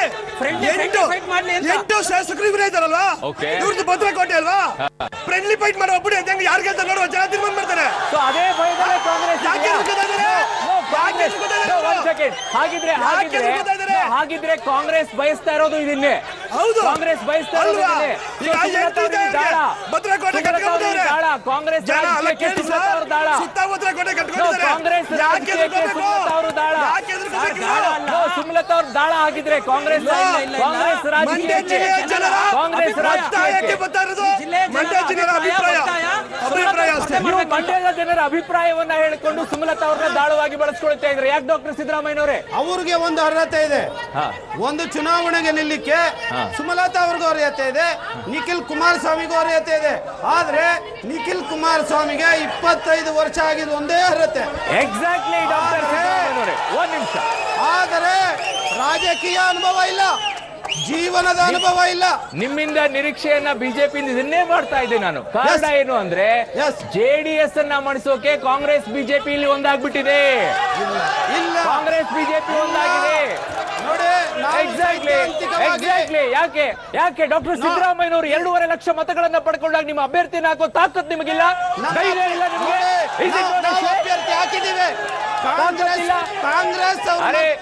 8 ಶಾಸಕರು ಇವರೇ ಇದಾರಲ್ವಾ, ಇವ್ರದ್ದು ಭದ್ರಕೋಟೆ ಅಲ್ವಾ? ಫ್ರೆಂಡ್ಲಿ ಫೈಟ್ ಮಾಡಿ ಒಬ್ಬಡಿ ಅಂತ ಯಾರು ಗೆಲ್ತಾರೆ ನೋಡುವ, ಜನ ತೀರ್ಮಾನ ಮಾಡ್ತಾರೆ.
ಅದೇ ಭಯದಲ್ಲೇ ಕಾಂಗ್ರೆಸ್ ಹಾಗಿದ್ರೆ ಕಾಂಗ್ರೆಸ್ ಬಯಸ್ತಾ ಇರೋದು ಇದನ್ನೇ.
ಹೌದು,
ಕಾಂಗ್ರೆಸ್ ಬಯಸ್ತಾ ಇರೋದು ಇದನ್ನೇ.
ಭದ್ರಕೋಟೆ ಕಟ್ಕೊಂಡಿದ್ದಾರೆ
ಕಾಂಗ್ರೆಸ್
ಸುತ್ತಮುತ್ತ ಕೋಟೆ ಕಟ್ಕೊಂಡಿದ್ದಾರೆ.
ಕಾಂಗ್ರೆಸ್ ಅವರು ದಾಳ, ಸುಮಲತಾ ಅವ್ರ ದಾಳ ಆಗಿದ್ರೆ ಕಾಂಗ್ರೆಸ್ ರಾಜಕೀಯಕ್ಕೆ ಕಾಂಗ್ರೆಸ್ ರಾಜಕೀಯಕ್ಕೆ ಮಂಡ್ಯದ ಜನರ ಅಭಿಪ್ರಾಯವನ್ನ ಹೇಳಿಕೊಂಡು ಸುಮಲತಾ ಅವ್ರನ್ನ ದಾಳವಾಗಿ ಬಳಸ್ಕೊಳ್ತಾ ಇದ್ರೆ ಯಾಕೆ ಡಾಕ್ಟರ್ ಸಿದ್ದರಾಮಯ್ಯನವರೇ?
ಅವ್ರಿಗೆ ಒಂದು ಅರ್ಹತೆ ಇದೆ, ಒಂದು ಚುನಾವಣೆಗೆ ನಿಲ್ಲಕ್ಕೆ ಸುಮಲತಾ ಅವ್ರಿಗೂ ಅರ್ಹತೆ ಇದೆ, ನಿಖಿಲ್ ಕುಮಾರಸ್ವಾಮಿಗೂ ಅರ್ಹತೆ ಇದೆ. ಆದ್ರೆ ನಿಖಿಲ್ ಕುಮಾರಸ್ವಾಮಿಗೆ 25 ವರ್ಷ ಆಗಿದ್ದು ಒಂದೇ ಅರ್ಹತೆ.
ಎಕ್ಸಾಕ್ಟ್ಲಿ ಡಾಕ್ಟರ್ ಸಿದ್ದರಾಮಯ್ಯನವರೇ, ಒಂದ್ ನಿಮಿಷ.
ಆದರೆ ರಾಜಕೀಯ ಅನುಭವ ಇಲ್ಲ, ಜೀವನದ ಅನುಭವ ಇಲ್ಲ.
ನಿಮ್ಮಿಂದ ನಿರೀಕ್ಷೆಯನ್ನ ಬಿಜೆಪಿಯಿಂದ ಇದನ್ನೇ ಮಾಡ್ತಾ ಇದ್ದೆ ನಾನು. ಕಾರಣ ಏನು ಅಂದ್ರೆ JDS ಅನ್ನ ಮಣಿಸೋಕೆ ಕಾಂಗ್ರೆಸ್ ಬಿಜೆಪಿ ಇಲ್ಲಿ ಒಂದಾಗ್ಬಿಟ್ಟಿದೆ.
ಇಲ್ಲ,
ಕಾಂಗ್ರೆಸ್ ಬಿಜೆಪಿ ಒಂದಾಗಿದೆ
ನೋಡಿ.
ಎಕ್ಸಾಕ್ಟ್ಲಿ. ಯಾಕೆ ಡಾಕ್ಟರ್ ಸಿದ್ದರಾಮಯ್ಯನವರು 2.5 ಲಕ್ಷ ಮತಗಳನ್ನ ಪಡ್ಕೊಂಡಾಗ ನಿಮ್ಮ ಅಭ್ಯರ್ಥಿನ ಹಾಕೋ ತಾಕತ್ ನಿಮಗಿಲ್ಲ, ಧೈರ್ಯ ಇಲ್ಲ ನಿಮಗೆ?
ಅಭ್ಯರ್ಥಿ ಹಾಕಿದ್ದೀವಿ ಕಾಂಗ್ರೆಸ್.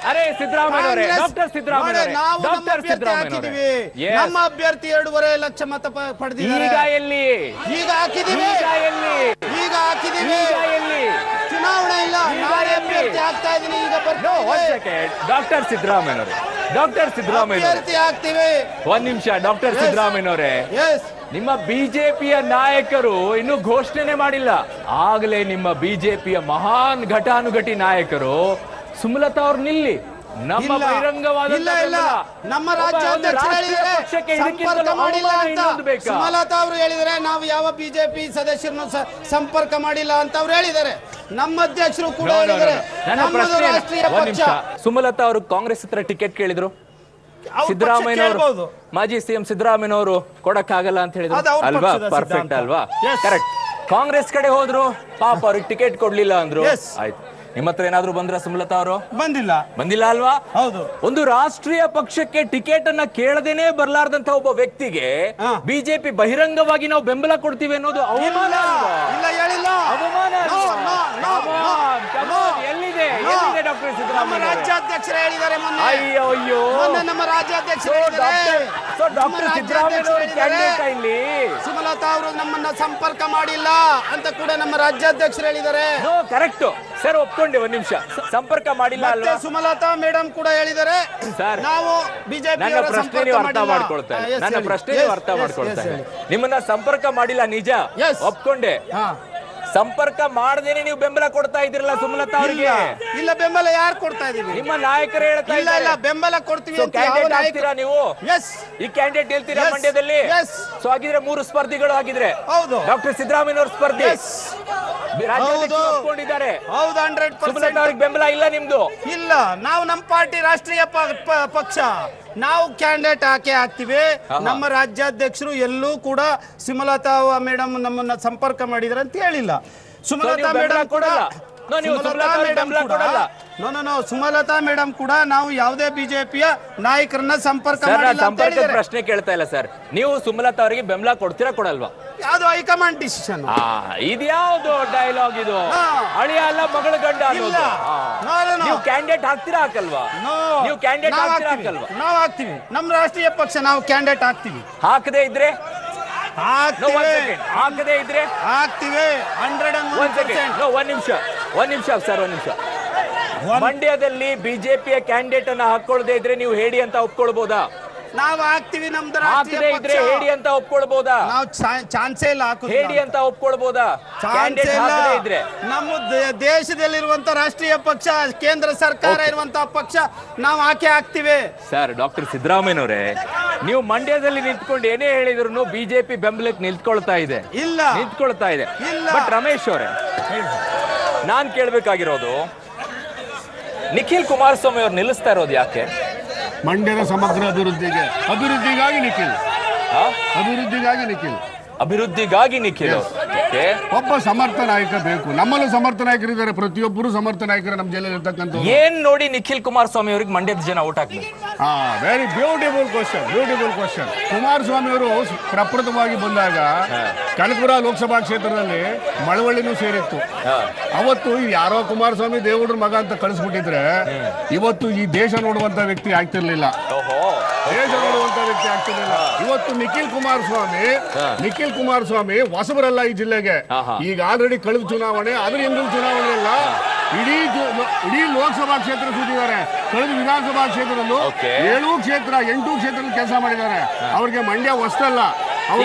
ಅರೆ ಸಿದ್ದರಾಮಯ್ಯನವರೇ, ಡಾಕ್ಟರ್ ಸಿದ್ದರಾಮಯ್ಯನವರೇ, ಡಾಕ್ಟರ್ ಸಿದ್ದರಾಮಯ್ಯನವರೇ,
ನಮ್ಮ ಅಭ್ಯರ್ಥಿ 2.5 ಲಕ್ಷ ಮತ ಪಡೆದಿದ್ದಾರೆ.
ಈಗ ಎಲ್ಲಿ?
ಈಗ ಹಾಕಿದ್ದೀವಿ, ಈಗ ಹಾಕಿದ್ದೀವಿ. ಚುನಾವಣೆ ಇಲ್ಲ, ನಾಳೆ ಅಭ್ಯರ್ಥಿ ಆಗ್ತಾ ಇದೀನಿ. ಈಗ
ಡಾಕ್ಟರ್ ಸಿದ್ದರಾಮಯ್ಯನವರೇ, ಡಾಕ್ಟರ್ ಸಿದ್ದರಾಮಯ್ಯನವರೇ
ಆಗ್ತೀವಿ.
ಒಂದ್ ನಿಮಿಷ. ಡಾಕ್ಟರ್ ಸಿದ್ದರಾಮಯ್ಯನವರೇ, ನಿಮ್ಮ ಬಿಜೆಪಿಯ ನಾಯಕರು ಇನ್ನೂ ಘೋಷಣೆ ಮಾಡಿಲ್ಲ, ಆಗಲೇ ನಿಮ್ಮ ಬಿಜೆಪಿಯ ಮಹಾನ್ ಘಟಾನುಘಟಿ ನಾಯಕರು ಸುಮಲತಾ ಅವ್ರು ನಿಲ್ಲಿ, ನಮ್ಮ ಬಹಿರಂಗವಾದ
ನಮ್ಮ ರಾಜ್ಯಾಧ್ಯಕ್ಷರು ಸುಮಲತಾ ಅವರು ಹೇಳಿದರೆ ನಾವು ಯಾವ ಬಿಜೆಪಿ ಸದಸ್ಯರನ್ನು ಸಂಪರ್ಕ ಮಾಡಿಲ್ಲ ಅಂತ ಅವ್ರು ಹೇಳಿದ್ದಾರೆ. ನಮ್ಮ ಅಧ್ಯಕ್ಷರು ಕೂಡ ಹೇಳಿದ್ದಾರೆ.
ಸುಮಲತಾ ಅವರು ಕಾಂಗ್ರೆಸ್ ಹತ್ರ ಟಿಕೆಟ್ ಕೇಳಿದ್ರು, ಸಿದ್ದರಾಮಯ್ಯನವರು ಮಾಜಿ ಸಿಎಂ ಸಿದ್ದರಾಮಯ್ಯನವರು ಕೊಡಕ್ಕಾಗಲ್ಲ ಅಂತ ಹೇಳಿದ್ರು ಅಲ್ವಾ? ಪರ್ಫೆಕ್ಟ್ ಅಲ್ವಾ? ಕರೆಕ್ಟ್. ಕಾಂಗ್ರೆಸ್ ಕಡೆ ಹೋದ್ರು, ಪಾಪ ಅವ್ರಿಗೆ ಟಿಕೆಟ್ ಕೊಡ್ಲಿಲ್ಲ ಅಂದ್ರು. ಆಯ್ತು, ನಿಮ್ಮ ಹತ್ರ ಏನಾದ್ರು ಬಂದ್ರ ಸುಮಲತಾ ಅವರು? ಬಂದಿಲ್ಲ ಅಲ್ವಾ?
ಹೌದು.
ಒಂದು ರಾಷ್ಟ್ರೀಯ ಪಕ್ಷಕ್ಕೆ ಟಿಕೆಟ್ ಅನ್ನ ಕೇಳದೇನೆ ಬರ್ಲಾರ್ದಂತ ಒಬ್ಬ ವ್ಯಕ್ತಿಗೆ ಬಿಜೆಪಿ ಬಹಿರಂಗವಾಗಿ ನಾವು ಬೆಂಬಲ ಕೊಡ್ತೀವಿ ಅನ್ನೋದು ಅವಮಾನ ಅಲ್ವಾ?
ಇಲ್ಲ, ಹೇಳಿಲ್ಲ.
ಅವಮಾನ ಎಲ್ಲಿದೆ ಡಾಕ್ಟರ್ ಸಿದ್ದರಾಮಯ್ಯ? ಸಿದ್ದರಾಮಯ್ಯ
ರಾಜ್ಯಾಧ್ಯಕ್ಷರು ಹೇಳಿದ್ದಾರೆ ಮೊನ್ನೆ.
ಅಯ್ಯೋ ಅಯ್ಯೋ
ಮೊನ್ನೆ ನಮ್ಮ ರಾಜ್ಯಾಧ್ಯಕ್ಷರು ಹೇಳಿದ್ದಾರೆ.
ಡಾಕ್ಟರ್ ಸಿದ್ದರಾಮಯ್ಯ ಅವರು ಕ್ಯಾಂಡಿಡೇಟ್ ಇಲ್ಲಿ
ಸುಮಲತಾ ಅವರು ನಮ್ಮನ್ನ ಸಂಪರ್ಕ ಮಾಡಿಲ್ಲ ಅಂತ ಕೂಡ ನಮ್ಮ ರಾಜ್ಯಾಧ್ಯಕ್ಷರು ಹೇಳಿದ್ದಾರೆ.
ಕರೆಕ್ಟ್ ಸರ್, ಒಪ್ಕೊಂಡೆ. ಒಂದ್ ನಿಮಿಷ, ಸಂಪರ್ಕ ಮಾಡಿಲ್ಲ
ಮತ್ತೆ
ಅಲ್ವಾ
ಸುಮಲತಾ ಮೇಡಮ್ ಕೂಡ ಹೇಳಿದ್ದಾರೆ
ಸರ್.
ನಾವು ಬಿಜೆಪಿ
ನನ್ನ ಪ್ರಶ್ನೆ ನೀವು ಅರ್ಥ ಮಾಡ್ಕೊಳ್ತಾ ಇಲ್ಲ. ನನ್ನ ಪ್ರಶ್ನೆ ನೀವು ಅರ್ಥ ಮಾಡ್ಕೊಳ್ತಾ ಇಲ್ಲ. ನಿಮ್ಮನ್ನ ಸಂಪರ್ಕ ಮಾಡಿಲ್ಲ, ನಿಜ,
Yes.
ಒಪ್ಕೊಂಡೆ. ಸಂಪರ್ಕ ಮಾಡದೇನೆ ನೀವು ಬೆಂಬಲ ಕೊಡ್ತಾ ಇದ್ರಲ್ಲ ಸುಮಲತಾ ಅವರಿಗೆ.
ಇಲ್ಲ, ಬೆಂಬಲ ಯಾರು ಕೊಡ್ತಾ ಇದೀವಿ?
ನಿಮ್ಮ ನಾಯಕರು ಹೇಳ್ತಾ
ಇಲ್ಲ ಇಲ್ಲ,
ಇದ್ದಾರೆ
ಬೆಂಬಲ ಕೊಡ್ತೀವಿ ಅಂತ ಯಾವ
ಕ್ಯಾಂಡಿಡೇಟ್
ನಾಯಕ-
ಆಗ್ತೀರಾ ನೀವು?
Yes.
ಈ ಕ್ಯಾಂಡಿಡೇಟ್ ಹೇಳ್ತೀರಾ
Yes.
ಮಂಡ್ಯದಲ್ಲಿ?
Yes.
ಸೊ ಹಾಗಿದ್ರೆ 3 ಸ್ಪರ್ಧಿಗಳು ಆಗಿದ್ರೆ
ಹೌದು.
ಡಾಕ್ಟರ್ ಸಿದ್ದರಾಮಯ್ಯ ಅವರು ಸ್ಪರ್ಧಿ,
Yes.
ರಾಜ್ಯಾಧ್ಯಕ್ಷರು
ಹೌದು.
ಒಪ್ಕೊಂಡಿದ್ದಾರೆ.
ಹೌದು,
ಸುಮಲತಾ
100%
ಅವ್ರಿಗೆ ಬೆಂಬಲ ಇಲ್ಲ ನಿಮ್ದು?
ಇಲ್ಲ. ನಾವು ನಮ್ಮ ಪಾರ್ಟಿ ರಾಷ್ಟ್ರೀಯ ಪಕ್ಷ, ನಾವು ಕ್ಯಾಂಡಿಡೇಟ್ ಹಾಕಿ ಹಾಕ್ತಿವಿ. ನಮ್ಮ ರಾಜ್ಯಾಧ್ಯಕ್ಷರು ಎಲ್ಲೂ ಕೂಡ ಸುಮಲತಾ ಮೇಡಮ್ ನಮ್ಮನ್ನ ಸಂಪರ್ಕ ಮಾಡಿದ್ರೆ ಅಂತ ಹೇಳಿಲ್ಲ. ಸುಮಲತಾ
ನೀವು ಬೆಂಬಲ
ಮೇಡಮ್ ಕೂಡ
ಕೊಡಲ್ಲ? ನೀವು ಸುಮಲತಾ ಅವ್ರಿಗೆ ಬೆಂಬಲ ಕೊಡಲ್ಲ?
ಸುಮಲತಾ ಮೇಡಮ್ ಕೂಡ ನಾವು ಯಾವುದೇ ಬಿಜೆಪಿಯ ನಾಯಕರನ್ನ ಸಂಪರ್ಕ
ಸರ್, ನಾನು
ಮಾಡಿಲ್ಲ ಅಂತ
ಸಂಪರ್ಕದ
ಹೇಳಿದ್ದಾರೆ.
ಪ್ರಶ್ನೆ ಕೇಳ್ತಾ ಇಲ್ಲ ಸರ್. ನೀವು ಸುಮಲತಾ ಅವರಿಗೆ ಬೆಂಬಲ ಕೊಡ್ತೀರಾ, ಕೊಡಲ್ವಾ?
ಯಾವ್ದು ಹೈಕಮಾಂಡ್ ಡಿಸಿಷನ್.
ಇದ್ಯಾವ್ದು ಡೈಲಾಗ್ ಇದು? ಅಳಿಯ ಅಲ್ಲ ಮಗಳ ಗಂಡ
ಇಲ್ಲ.
ಅನ್ನೋದು. ನೀವು ಕ್ಯಾಂಡಿಡೇಟ್ ಹಾಕ್ತೀರಾ ಹಾಕಲ್ವಾ? ನೀವು ಕ್ಯಾಂಡಿಡೇಟ್ ಹಾಕ್ತೀರಾ ಹಾಕಲ್ವಾ?
ನಾವು ಹಾಕ್ತಿವಿ. ನಮ್ಮ ರಾಷ್ಟ್ರೀಯ ಪಕ್ಷ ನಾವು ಕ್ಯಾಂಡಿಡೇಟ್ ಹಾಕ್ತಿವಿ.
ಹಾಕದೇ ಇದ್ರೆ
ಹಾಕ್ತಿವಿ.
ಹಾಕದೇ ಇದ್ರೆ
ಹಾಕ್ತಿವಿ. 101%.
ಒಂದ್ ನಿಮಿಷ ಸರ್, ಒಂದ್ ನಿಮಿಷ. ಮಂಡ್ಯದಲ್ಲಿ ಬಿಜೆಪಿಯ ಕ್ಯಾಂಡಿಡೇಟ್ ಅನ್ನ ಹಾಕೊಳ್ಳದೆ ಇದ್ರೆ ನೀವು ಹೇಳಿ ಅಂತ ಒಪ್ಕೊಳ್ಬಹುದಾ?
ನಾವು ಹಾಕ್ತಿವಿ. ನಮ್ದು
ಹಾಕದೇ
ರಾಷ್ಟ್ರೀಯ
ಇದ್ರೆ
ಪಕ್ಷ.
ಹೇಳಿ ಅಂತ ಒಪ್ಕೊಳ್ಬಹುದಾ?
ನಾವು ಚಾನ್ಸೇ ಇಲ್ಲ ಹಾಕುದು.
ಹೇಳಿ ಅಂತ ಒಪ್ಕೊಳ್ಬಹುದಾ? ಕ್ಯಾಂಡಿಡೇಟ್ ಹಾಕದೇ ಇದ್ರೆ
ನಮ್ಮ ದೇಶದಲ್ಲಿರುವಂತ ರಾಷ್ಟ್ರೀಯ ಪಕ್ಷ, ಕೇಂದ್ರ ಸರ್ಕಾರ ಇರುವಂತ ಪಕ್ಷ, ನಾವು ಹಾಕ್ತಿವಿ.
ಸರ್, ಡಾಕ್ಟರ್ ಸಿದ್ದರಾಮಯ್ಯನವರೇ, ನೀವು ಮಂಡ್ಯದಲ್ಲಿ ನಿಂತ್ಕೊಂಡು ಏನೇ ಹೇಳಿದ್ರು ಬಿಜೆಪಿ ಬೆಂಬಲಕ್ಕೆ ನಿಂತ್ಕೊಳ್ತಾ ಇದೆ.
ಇಲ್ಲ.
ನಿಂತ್ಕೊಳ್ತಾ ಇದೆ.
ಇಲ್ಲ.
ಬಟ್ ರಮೇಶ್ ಅವರೇ, ನಾನ್ ಕೇಳ್ಬೇಕಾಗಿರೋದು, ನಿಖಿಲ್ ಕುಮಾರಸ್ವಾಮಿ ಅವ್ರು ನಿಲ್ಲಿಸ್ತಾ ಇರೋದು ಯಾಕೆ?
ಮಂಡ್ಯದ ಸಮಗ್ರ ಅಭಿವೃದ್ಧಿಗಾಗಿ ನಿಖಿಲ್.
ಅಭಿವೃದ್ಧಿಗಾಗಿ ನಿಖಿಲ್. Okay.
ಒಬ್ಬ ಸಮರ್ಥ ನಾಯಕ ಬೇಕು. ನಮ್ಮಲ್ಲೂ ಸಮರ್ಥ ನಾಯಕರಿದ್ದಾರೆ, ಪ್ರತಿಯೊಬ್ಬರು ಸಮರ್ಥ ನಾಯಕರು ನಮ್ಮ ಜಿಲ್ಲೆಯಲ್ಲಿ ಇರ್ತಕ್ಕಂಥ.
ಏನ್ ನೋಡಿ ನಿಖಿಲ್ ಕುಮಾರಸ್ವಾಮಿ ಅವ್ರಿಗೆ ಮಂಡ್ಯದ ಜನ ಓಟ್ ಹಾಕ್ಲಿ?
Very beautiful question. ಕುಮಾರಸ್ವಾಮಿ ಅವರು ಪ್ರಪ್ರಥಮವಾಗಿ ಬಂದಾಗ ಕನಕಪುರ ಲೋಕಸಭಾ ಕ್ಷೇತ್ರದಲ್ಲಿ ಮಳವಳ್ಳಿನೂ ಸೇರಿತ್ತು. ಅವತ್ತು ಯಾರೋ ಕುಮಾರಸ್ವಾಮಿ ದೇವೇಗೌಡರ ಮಗ ಅಂತ ಕಳಿಸ್ಬಿಟ್ಟಿದ್ರೆ ಇವತ್ತು ಈ ದೇಶ ನೋಡುವಂತ ವ್ಯಕ್ತಿ ಆಗ್ತಿರ್ಲಿಲ್ಲ. ಇವತ್ತು ನಿಖಿಲ್ ಕುಮಾರಸ್ವಾಮಿ ಹೊಸಬರಲ್ಲ ಈ ಜಿಲ್ಲೆಗೆ. ಈಗ ಆಲ್ರೆಡಿ ಕಳೆದ ಚುನಾವಣೆ, ಅದ್ರ ಹಿಂದಿನ ಚುನಾವಣೆ ಎಲ್ಲ ಇಡೀ ಲೋಕಸಭಾ ಕ್ಷೇತ್ರ ಸುತ್ತಿದ್ದಾರೆ. ಕಳೆದ ವಿಧಾನಸಭಾ ಕ್ಷೇತ್ರದಲ್ಲೂ 8 ಕ್ಷೇತ್ರದಲ್ಲಿ ಕೆಲಸ ಮಾಡಿದ್ದಾರೆ. ಅವ್ರಿಗೆ ಮಂಡ್ಯ ಹೊಸದಲ್ಲ.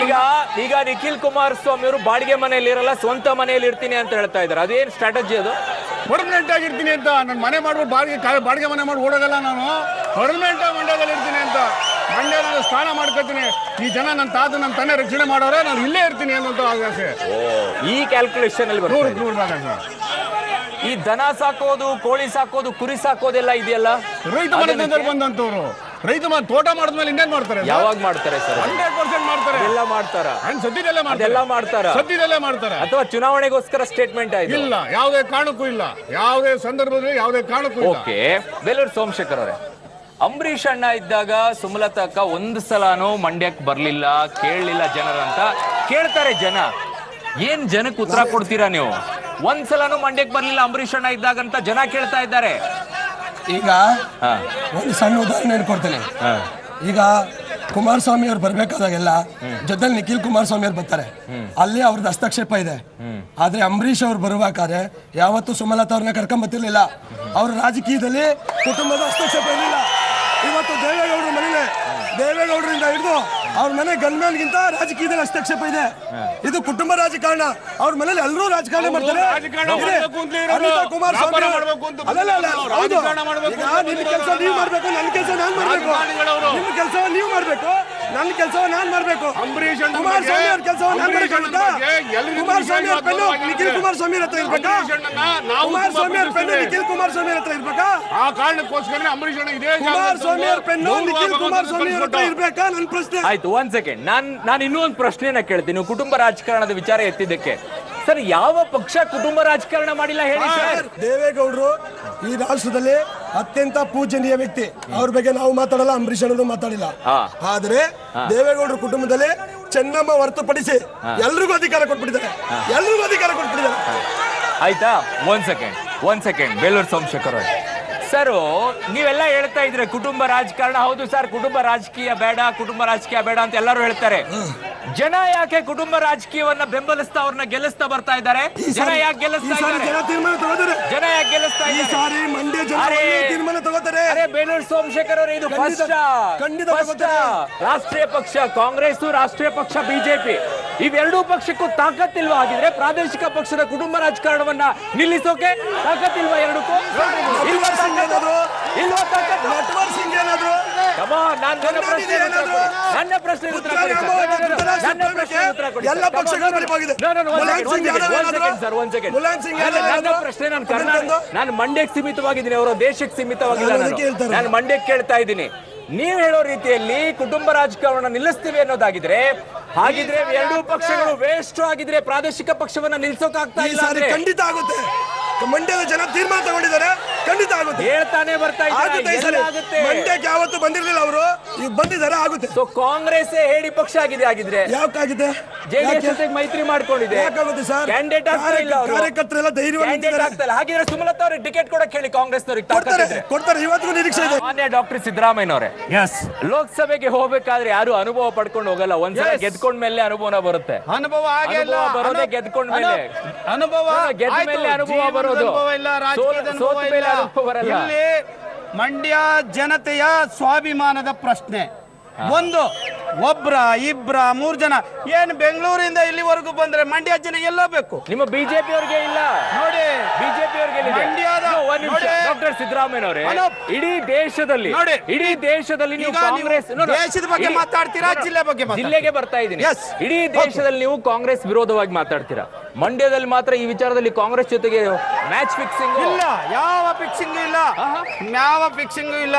ಈಗ ನಿಖಿಲ್ ಕುಮಾರಸ್ವಾಮಿ ಅವರು ಬಾಡಿಗೆ ಮನೆಯಲ್ಲಿ ಇರಲ್ಲ, ಸ್ವಂತ ಮನೆಯಲ್ಲಿ ಇರ್ತೀನಿ ಅಂತ ಹೇಳ್ತಾ ಇದ್ದಾರೆ. ಅದೇನ್ ಸ್ಟ್ರಾಟಜಿ ಅದು?
ಪರ್ಮನೆಂಟ್ ಆಗಿರ್ತೀನಿ ಅಂತ. ನನ್ನ ಮನೆ ಮಾಡ್ಬಿಟ್ಟು ಬಾಡಿಗೆ ಮನೆ ಮಾಡಿ ಓಡೋಗಲ್ಲ. ನಾನು ಪರ್ಮನೆಂಟ್ ಆಗಿ ಮಂಡ್ಯದಲ್ಲಿ ಇರ್ತೀನಿ ಅಂತ. ಮಂಡ್ಯ ನಾನು ಸ್ಥಾನ ಮಾಡ್ಕೊತೀನಿ. ಈ ಜನ ನನ್ನ ತಾತ ನನ್ನ ತಂದೆ ರಕ್ಷಣೆ ಮಾಡೋರೆ, ನಾನು ಇಲ್ಲೇ ಇರ್ತೀನಿ ಅನ್ನೋಂಥ ಆಸೆ.
ಈ ಕ್ಯಾಲ್ಕುಲೇಷನ್ ಅಲ್ಲಿ
ನೋಡ್ಬೇಕಾಗ
ಈ ದನ ಸಾಕೋದು, ಕೋಳಿ ಸಾಕೋದು, ಕುರಿ ಸಾಕೋದೆಲ್ಲ ಇದೆಯಲ್ಲ,
ರೈತ ಮನೆತನದಲ್ಲಿ ಬಂದಂತವ್ರು. ರೈತ ತೋಟ ಮಾಡಿದ್ಮೇಲೆ ಇನ್ನೇನ್ ಮಾಡ್ತಾರೆ?
ಯಾವಾಗ ಮಾಡ್ತಾರೆ ಸರ್?
100% ಮಾಡ್ತಾರೆ.
ಎಲ್ಲ ಮಾಡ್ತಾರ?
ಸದ್ಯದಲ್ಲೇ ಮಾಡ್ತಾರೆ.
ಅಥವಾ ಚುನಾವಣೆಗೋಸ್ಕರ ಸ್ಟೇಟ್ಮೆಂಟ್ ಆಯ್ತು?
ಇಲ್ಲ, ಯಾವುದೇ ಕಾರಣಕ್ಕೂ ಇಲ್ಲ. ಯಾವುದೇ ಸಂದರ್ಭದಲ್ಲಿ ಯಾವುದೇ ಕಾರಣಕ್ಕೂ ಇಲ್ಲ.
ಓಕೆ. ಬೇಲೂರು ಸೋಮಶೇಖರ್ ಅವರೇ, ಅಂಬರೀಷ್ ಅಣ್ಣ ಇದ್ದಾಗ ಸುಮಲತಾ ಅಕ್ಕ ಒಂದು ಸಲಾನು ಮಂಡ್ಯಕ್ಕೆ ಬರ್ಲಿಲ್ಲ, ಕೇಳಲಿಲ್ಲ ಜನರಂತ ಕೇಳ್ತಾರೆ ಜನ. ಏನ್ ಜನಕ್ಕೆ ಉತ್ತರ ಕೊಡ್ತೀರಾ ನೀವು? ಒಂದ್ಸಲಾನು ಮಂಡ್ಯಕ್ಕೆ ಬರ್ಲಿಲ್ಲ ಅಂಬರೀಷ್ ಅಣ್ಣ ಇದ್ದಾಗಂತ ಜನ ಕೇಳ್ತಾ ಇದ್ದಾರೆ.
ಈಗ ಒಂದು ಸಣ್ಣ ಉದಾಹರಣೆ ಕೊಡ್ತೇನೆ. ಈಗ ಕುಮಾರಸ್ವಾಮಿ ಅವ್ರು ಬರ್ಬೇಕಾದಾಗೆಲ್ಲ ಜೊತೆಲಿ ನಿಖಿಲ್ ಕುಮಾರಸ್ವಾಮಿ ಅವ್ರು ಬರ್ತಾರೆ. ಅಲ್ಲಿ ಅವ್ರದ್ದು ಹಸ್ತಕ್ಷೇಪ ಇದೆ. ಆದ್ರೆ ಅಂಬರೀಷ್ ಅವ್ರು ಬರುವಾದ್ರೆ ಯಾವತ್ತೂ ಸುಮಲತಾ ಅವ್ರನ್ನ ಕರ್ಕೊಂಡ್ ಬರ್ತಿರ್ಲಿಲ್ಲ. ಅವ್ರ ರಾಜಕೀಯದಲ್ಲಿ ಕುಟುಂಬದ ಹಸ್ತಕ್ಷೇಪ ಇರಲಿಲ್ಲ. ಇವತ್ತು ದೇವೇಗೌಡರಿಂದ ಹಿಡಿದು ಅವ್ರ ಮನೆ ಗನ್ಮ್ಯಾನ್ಗಿಂತ ರಾಜಕೀಯದಲ್ಲಿ ಹಸ್ತಕ್ಷೇಪ ಇದೆ. ಇದು ಕುಟುಂಬ ರಾಜಕಾರಣ. ಅವ್ರ ಮನೇಲಿ ಎಲ್ಲರೂ ರಾಜಕಾರಣ ಮಾಡ್ತಾರೆ. ಕುಮಾರಸ್ವಾಮಿ ನಿನ್ನ ಕೆಲಸ ನೀವು ಮಾಡ್ಬೇಕು, ನನ್ನ ಕೆಲಸ ನಾನು ಮಾಡ್ಬೇಕು. ನಿಮ್ಮ ಕೆಲಸ ನೀವು ಮಾಡ್ಬೇಕು, ನನ್ನ ಕೆಲಸ ನಾನು ಮಾಡ್ಬೇಕು. ಕುಮಾರಸ್ವಾಮಿ ಅವ್ರ ಕೆಲಸ ನಾನು ಮಾಡ್ಬೇಕಾ? ಕುಮಾರಸ್ವಾಮಿ ಅವ್ರ ಪೆನ್ನು ನಿಖಿಲ್ ಕುಮಾರಸ್ವಾಮಿ ಹತ್ರ ಇರ್ಬೇಕಾ? ಕುಮಾರಸ್ವಾಮಿ ಅವ್ರ ಪೆನ್ನು ನಿಖಿಲ್ ಕುಮಾರಸ್ವಾಮಿ ಹತ್ರ ಇರ್ಬೇಕಾ?
ಆ ಕಾರಣಕ್ಕೋಸ್ಕರ ಅಂಬರೀಷ್ ಅಣ್ಣ ಇದೇ
ಕುಮಾರಸ್ವಾಮಿ ಅವ್ರ ಪೆನ್ನು ನಿಖಿಲ್ ಕುಮಾರಸ್ವಾಮಿ ಹತ್ರ ಇರ್ಬೇಕಾ? ನನ್ನ ಪ್ರಶ್ನೆ.
ಆಯ್ತು, ಒಂದ್ ಸೆಕೆಂಡ್. ನಾನು ಇನ್ನೂ ಒಂದು ಪ್ರಶ್ನೆನ ಕೇಳ್ತೀನಿ. ನೀವು ಕುಟುಂಬ ರಾಜಕಾರಣದ ವಿಚಾರ ಎತ್ತಿದ್ದಕ್ಕೆ ಸರ್, ಯಾವ ಪಕ್ಷ ಕುಟುಂಬ ರಾಜಕಾರಣ ಮಾಡಿಲ್ಲ ಹೇಳಿ ಸರ್?
ದೇವೇಗೌಡರು ಈ ರಾಷ್ಟ್ರದಲ್ಲಿ ಅತ್ಯಂತ ಪೂಜನೀಯ ವ್ಯಕ್ತಿ. ಅವ್ರ ಬಗ್ಗೆ ನಾವು ಮಾತಾಡಲ್ಲ, ಅಂಬರೀಷ್ ಅವರು ಮಾತಾಡಿಲ್ಲ. ಆದ್ರೆ ದೇವೇಗೌಡರ ಕುಟುಂಬದಲ್ಲಿ ಚೆನ್ನಮ್ಮ ಹೊರತುಪಡಿಸಿ ಎಲ್ರಿಗೂ ಅಧಿಕಾರ ಕೊಟ್ಬಿಟ್ಟಿದ್ದಾರೆ. ಆಯ್ತಾ? ಒಂದ್ ಸೆಕೆಂಡ್ ಬೇಲೂರು ಸೋಮಶೇಖರ್ ಅವರೇ,
ಸರ್ ನೀವೆಲ್ಲ ಹೇಳ್ತಾ ಇದ್ರೆ ಕುಟುಂಬ ರಾಜಕಾರಣ. ಹೌದು ಸರ್, ಕುಟುಂಬ ರಾಜಕೀಯ ಬೇಡ, ಕುಟುಂಬ ರಾಜಕೀಯ ಬೇಡ ಅಂತ ಎಲ್ಲರೂ ಹೇಳ್ತಾರೆ. ಜನ ಯಾಕೆ ಕುಟುಂಬ ರಾಜಕೀಯವನ್ನ ಬೆಂಬಲಿಸ್ತಾ ಅವ್ರನ್ನ ಗೆಲ್ಲಿಸ್ತಾ ಬರ್ತಾ ಇದ್ದಾರೆ? ಜನ ಯಾಕೆ ಗೆಲ್ಲಿಸ್ತಾ ಇದ್ದಾರೆ? ಜನ ಯಾಕೆ ಗೆಲ್ಲಿಸ್ತಾ ಇದ್ದಾರೆ? ಅರೆ ಬೇಲೂರು ಸೋಮಶೇಖರ್ ಅವರೇ, ಇದು ಫಸ್ಟ್ ರಾಷ್ಟ್ರೀಯ ಪಕ್ಷ ಕಾಂಗ್ರೆಸ್, ರಾಷ್ಟ್ರೀಯ ಪಕ್ಷ ಬಿಜೆಪಿ, ಇವೆರಡೂ ಪಕ್ಷಕ್ಕೂ ತಾಕತ್ತಿಲ್ವಾ? ಆಗಿದ್ರೆ ಪ್ರಾದೇಶಿಕ ಪಕ್ಷದ ಕುಟುಂಬ ರಾಜಕಾರಣವನ್ನ ನಿಲ್ಲಿಸೋಕೆ ತಾಕತ್ತಿಲ್ವಾ? ಎರಡಕ್ಕೂ ನನ್ನ ಪ್ರಶ್ನೆ ಉತ್ತರ ಕೊಡಿ. ನನ್ನ ಪ್ರಶ್ನೆ ನಾನು ಮಂಡ್ಯಕ್ಕೆ ಸೀಮಿತವಾಗಿದ್ದೀನಿ, ಅವರು ದೇಶಕ್ಕೆ ಸೀಮಿತವಾಗಿಲ್ಲ. ನಾನು ಮಂಡ್ಯಕ್ಕೆ ಕೇಳ್ತಾ ಇದ್ದೀನಿ. ನೀವು ಹೇಳೋ ರೀತಿಯಲ್ಲಿ ಕುಟುಂಬ ರಾಜಕಾರಣ ನಿಲ್ಲಿಸ್ತೀವಿ ಅನ್ನೋದಾಗಿದ್ರೆ, ಹಾಗಿದ್ರೆ ಎರಡೂ ಪಕ್ಷಗಳು ವೇಸ್ಟ್ ಆಗಿದ್ರೆ ಪ್ರಾದೇಶಿಕ ಪಕ್ಷವನ್ನ ನಿಲ್ಸೋಕಾಗ್ತಾ ಇಲ್ಲ.
ಖಂಡಿತ ಆಗುತ್ತೆ. ಮಂಡ್ಯದ ಜನ ತೀರ್ಮಾನ ತಗೊಂಡಿದ್ದಾರೆ, ಖಂಡಿತ ಆಗುತ್ತೆ.
ಹೇಳ್ತಾನೆ ಬರ್ತಾ ಇದ್ದಾರೆ.
ಮಂಡ್ಯಕ್ಕೆ ಯಾವತ್ತು ಬಂದಿರಲಿಲ್ಲ, ಅವರು ಈಗ ಬಂದಿದ್ದಾರೆ, ಆಗುತ್ತೆ.
ಸೊ ಕಾಂಗ್ರೆಸ್ ಹೇಳಿ ಪಕ್ಷ ಆಗಿದೆ. ಆಗಿದ್ರೆ
ಯಾಕಾಗಿದೆ?
ಜೆಡಿಎಸ್ ಜೊತೆಗೆ ಮೈತ್ರಿ ಮಾಡ್ಕೊಂಡಿದೆ.
ಯಾಕಾಗುತ್ತೆ ಸರ್?
ಕ್ಯಾಂಡಿಡೇಟ್ ಆಗ್ತಾ ಇಲ್ಲ,
ಕಾರ್ಯಕರ್ತರೆಲ್ಲ ಧೈರ್ಯವಾಗಿ
ಆಗ್ತಾ ಇಲ್ಲ. ಹಾಗಿದ್ರೆ ಸುಮಲತಾ ಅವ್ರಿಗೆ ಟಿಕೆಟ್ ಕೊಡಕ್ಕೆ ಹೇಳಿ, ಕಾಂಗ್ರೆಸ್ನವರಿಗೆ
ಕೊಡ್ತಾರೆ. ಇವತ್ತಿಗೂ ನಿರೀಕ್ಷೆ ಇದೆ.
ಮಾನ್ಯ ಡಾಕ್ಟರ್ ಸಿದ್ದರಾಮಯ್ಯನವರೇ, ಲೋಕಸಭೆಗೆ ಹೋಗ್ಬೇಕಾದ್ರೆ ಯಾರು ಅನುಭವ ಪಡ್ಕೊಂಡು ಹೋಗಲ್ಲ. ಒಂದ್ಸಲ ಗೆದ್ಕೊಂಡ ಮೇಲೆ ಅನುಭವ ಬರುತ್ತೆ.
ಅನುಭವ
ಬರೋದೇ ಗೆದ್ಕೊಂಡ ಮೇಲೆ.
ಅನುಭವ
ಗೆದ್ದ ಮೇಲೆ ಅನುಭವ ಬರೋದು.
ಇಲ್ಲಿ ಮಂಡ್ಯ ಜನತೆಯ ಸ್ವಾಭಿಮಾನದ ಪ್ರಶ್ನೆ. ಒಂದು ಒಬ್ರ ಇಬ್ರ 3 ಜನ ಏನ್ ಬೆಂಗಳೂರಿಂದ ಇಲ್ಲಿವರೆಗೂ ಬಂದ್ರೆ ಮಂಡ್ಯ ಜನ ಎಲ್ಲೋಗ್ಬೇಕು?
ನಿಮ್ಮ ಬಿಜೆಪಿ ಅವ್ರಿಗೆ ಇಲ್ಲ
ನೋಡಿ,
ಬಿಜೆಪಿ ಅವ್ರಿಗೆ ಡಾಕ್ಟರ್ ಸಿದ್ದರಾಮಯ್ಯನವರೇ, ಇಡೀ ದೇಶದಲ್ಲಿ ನೀವು ಕಾಂಗ್ರೆಸ್
ದೇಶದ ಬಗ್ಗೆ ಮಾತಾಡ್ತೀರಾ, ಜಿಲ್ಲೆ ಬಗ್ಗೆ
ಜಿಲ್ಲೆಗೆ ಬರ್ತಾ ಇದ್ದೀನಿ. ಇಡೀ ದೇಶದಲ್ಲಿ ನೀವು ಕಾಂಗ್ರೆಸ್ ವಿರೋಧವಾಗಿ ಮಾತಾಡ್ತೀರಾ. ಮಂಡ್ಯದಲ್ಲಿ ಮಾತ್ರ ಈ ವಿಚಾರದಲ್ಲಿ ಕಾಂಗ್ರೆಸ್ ಜೊತೆಗೆ ಮ್ಯಾಚ್ ಫಿಕ್ಸಿಂಗ್
ಇಲ್ಲ. ಯಾವ ಫಿಕ್ಸಿಂಗ್ ಇಲ್ಲ.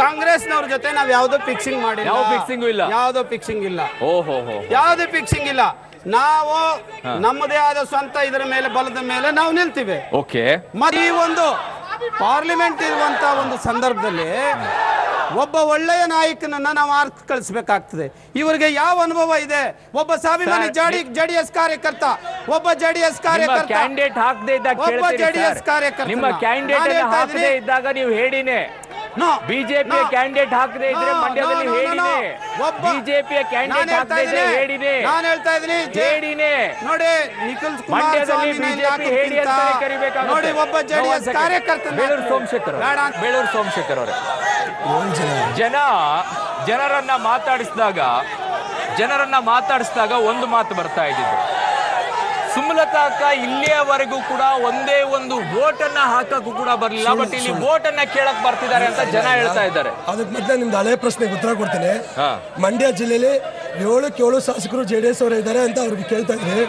ಕಾಂಗ್ರೆಸ್ನವ್ರ ಜೊತೆ ನಾವ್ ಯಾವ್ದೋ ಫಿಕ್ಸಿಂಗ್ ಮಾಡಿಲ್ಲ. ಯಾವ್ದೋ ಫಿಕ್ಸಿಂಗ್ ಇಲ್ಲ. ನಾವು ನಮ್ಮದೇ ಆದ ಸ್ವಂತ ಇದರ ಮೇಲೆ, ಬಲದ ಮೇಲೆ ನಾವು ನಿಲ್ತೀವಿ.
ಓಕೆ.
ಮತ್ತೆ ಈ ಒಂದು ಪಾರ್ಲಿಮೆಂಟ್ ಇರುವಂತ ಒಂದು ಸಂದರ್ಭದಲ್ಲಿ ಒಬ್ಬ ಒಳ್ಳೆಯ ನಾಯಕನನ್ನ ನಾವು ಆರ್ಕ್ ಕಳಿಸಬೇಕಾಗ್ತದೆ. ಇವರಿಗೆ ಯಾವ ಅನುಭವ ಇದೆ? ಒಬ್ಬ ಸ್ವಾಭಿಮಾನಿ ಜೆಡಿಎಸ್ ಕಾರ್ಯಕರ್ತ, ಒಬ್ಬ ಜೆಡಿಎಸ್ ಕಾರ್ಯಕರ್ತ
ಕ್ಯಾಂಡಿಡೇಟ್ ಹಾಕದೇ ಇದ್ದಾಗ
ಒಬ್ಬ ಜೆಡಿಎಸ್ ಕಾರ್ಯಕರ್ತ
ನಿಮ್ಮ ಕ್ಯಾಂಡಿಡೇಟ್ ಹಾಕದೇ ಇದ್ದಾಗ ನೀವು ಹೇಳಿನೇ ಬಿಜೆಪಿ ಕ್ಯಾಂಡಿಡೇಟ್ ಹಾಕದೇ ಇದ್ರೆ ಮಂಡ್ಯದಲ್ಲಿ ಹೇಳಿನೇ, ಬಿಜೆಪಿಯ ಕ್ಯಾಂಡಿಡೇಟ್ ಹಾಕದೇ ಇದ್ರೆ ಹೇಳಿನೇ,
ನಾನು ಹೇಳ್ತಾ ಇದ್ದೀನಿ
ಹೇಳಿನೇ.
ನೋಡಿ, ನಿಖಿಲ್ ಕುಮಾರಸ್ವಾಮಿ
ಹೇಳಿ ಅಂತ ಕರಿಬೇಕಾಗುತ್ತೆ.
ನೋಡಿ, ಒಬ್ಬ ಜೆಡಿಎಸ್ ಕಾರ್ಯಕರ್ತ
ಬೇಲೂರು ಸೋಮಶೇಖರ್ ಅವರೇ, ಜನರನ್ನ ಮಾತಾಡಿಸಿದಾಗ ಒಂದು ಮಾತು ಬರ್ತಾ ಇದ್ದಿದ್ದು, ಸುಮಲತಾ ಅಕ್ಕ ಇಲ್ಲಿಯವರೆಗೂ ಕೂಡ ಒಂದೇ ಒಂದು ವೋಟ್ ಅನ್ನ ಹಾಕಕ್ಕೂ ಕೂಡ ಬರಲಿಲ್ಲ, ಬಟ್ ಇಲ್ಲಿ ವೋಟ್ ಅನ್ನ ಕೇಳಕ್ ಬರ್ತಿದ್ದಾರೆ ಅಂತ ಜನ ಹೇಳ್ತಾ ಇದ್ದಾರೆ.
ಅದಕ್ಕೆ ಮೊದಲೇ ನಿಮ್ದು ಹಳೆ ಪ್ರಶ್ನೆಗೆ ಉತ್ತರ ಕೊಡ್ತೇನೆ. ಮಂಡ್ಯ ಜಿಲ್ಲೆಯಲ್ಲಿ 7 ಶಾಸಕರು ಜೆಡಿಎಸ್ ಅವರೇ ಇದ್ದಾರೆ ಅಂತ ಅವ್ರಿಗೆ ಕೇಳ್ತಾ ಇದ್ರಿ.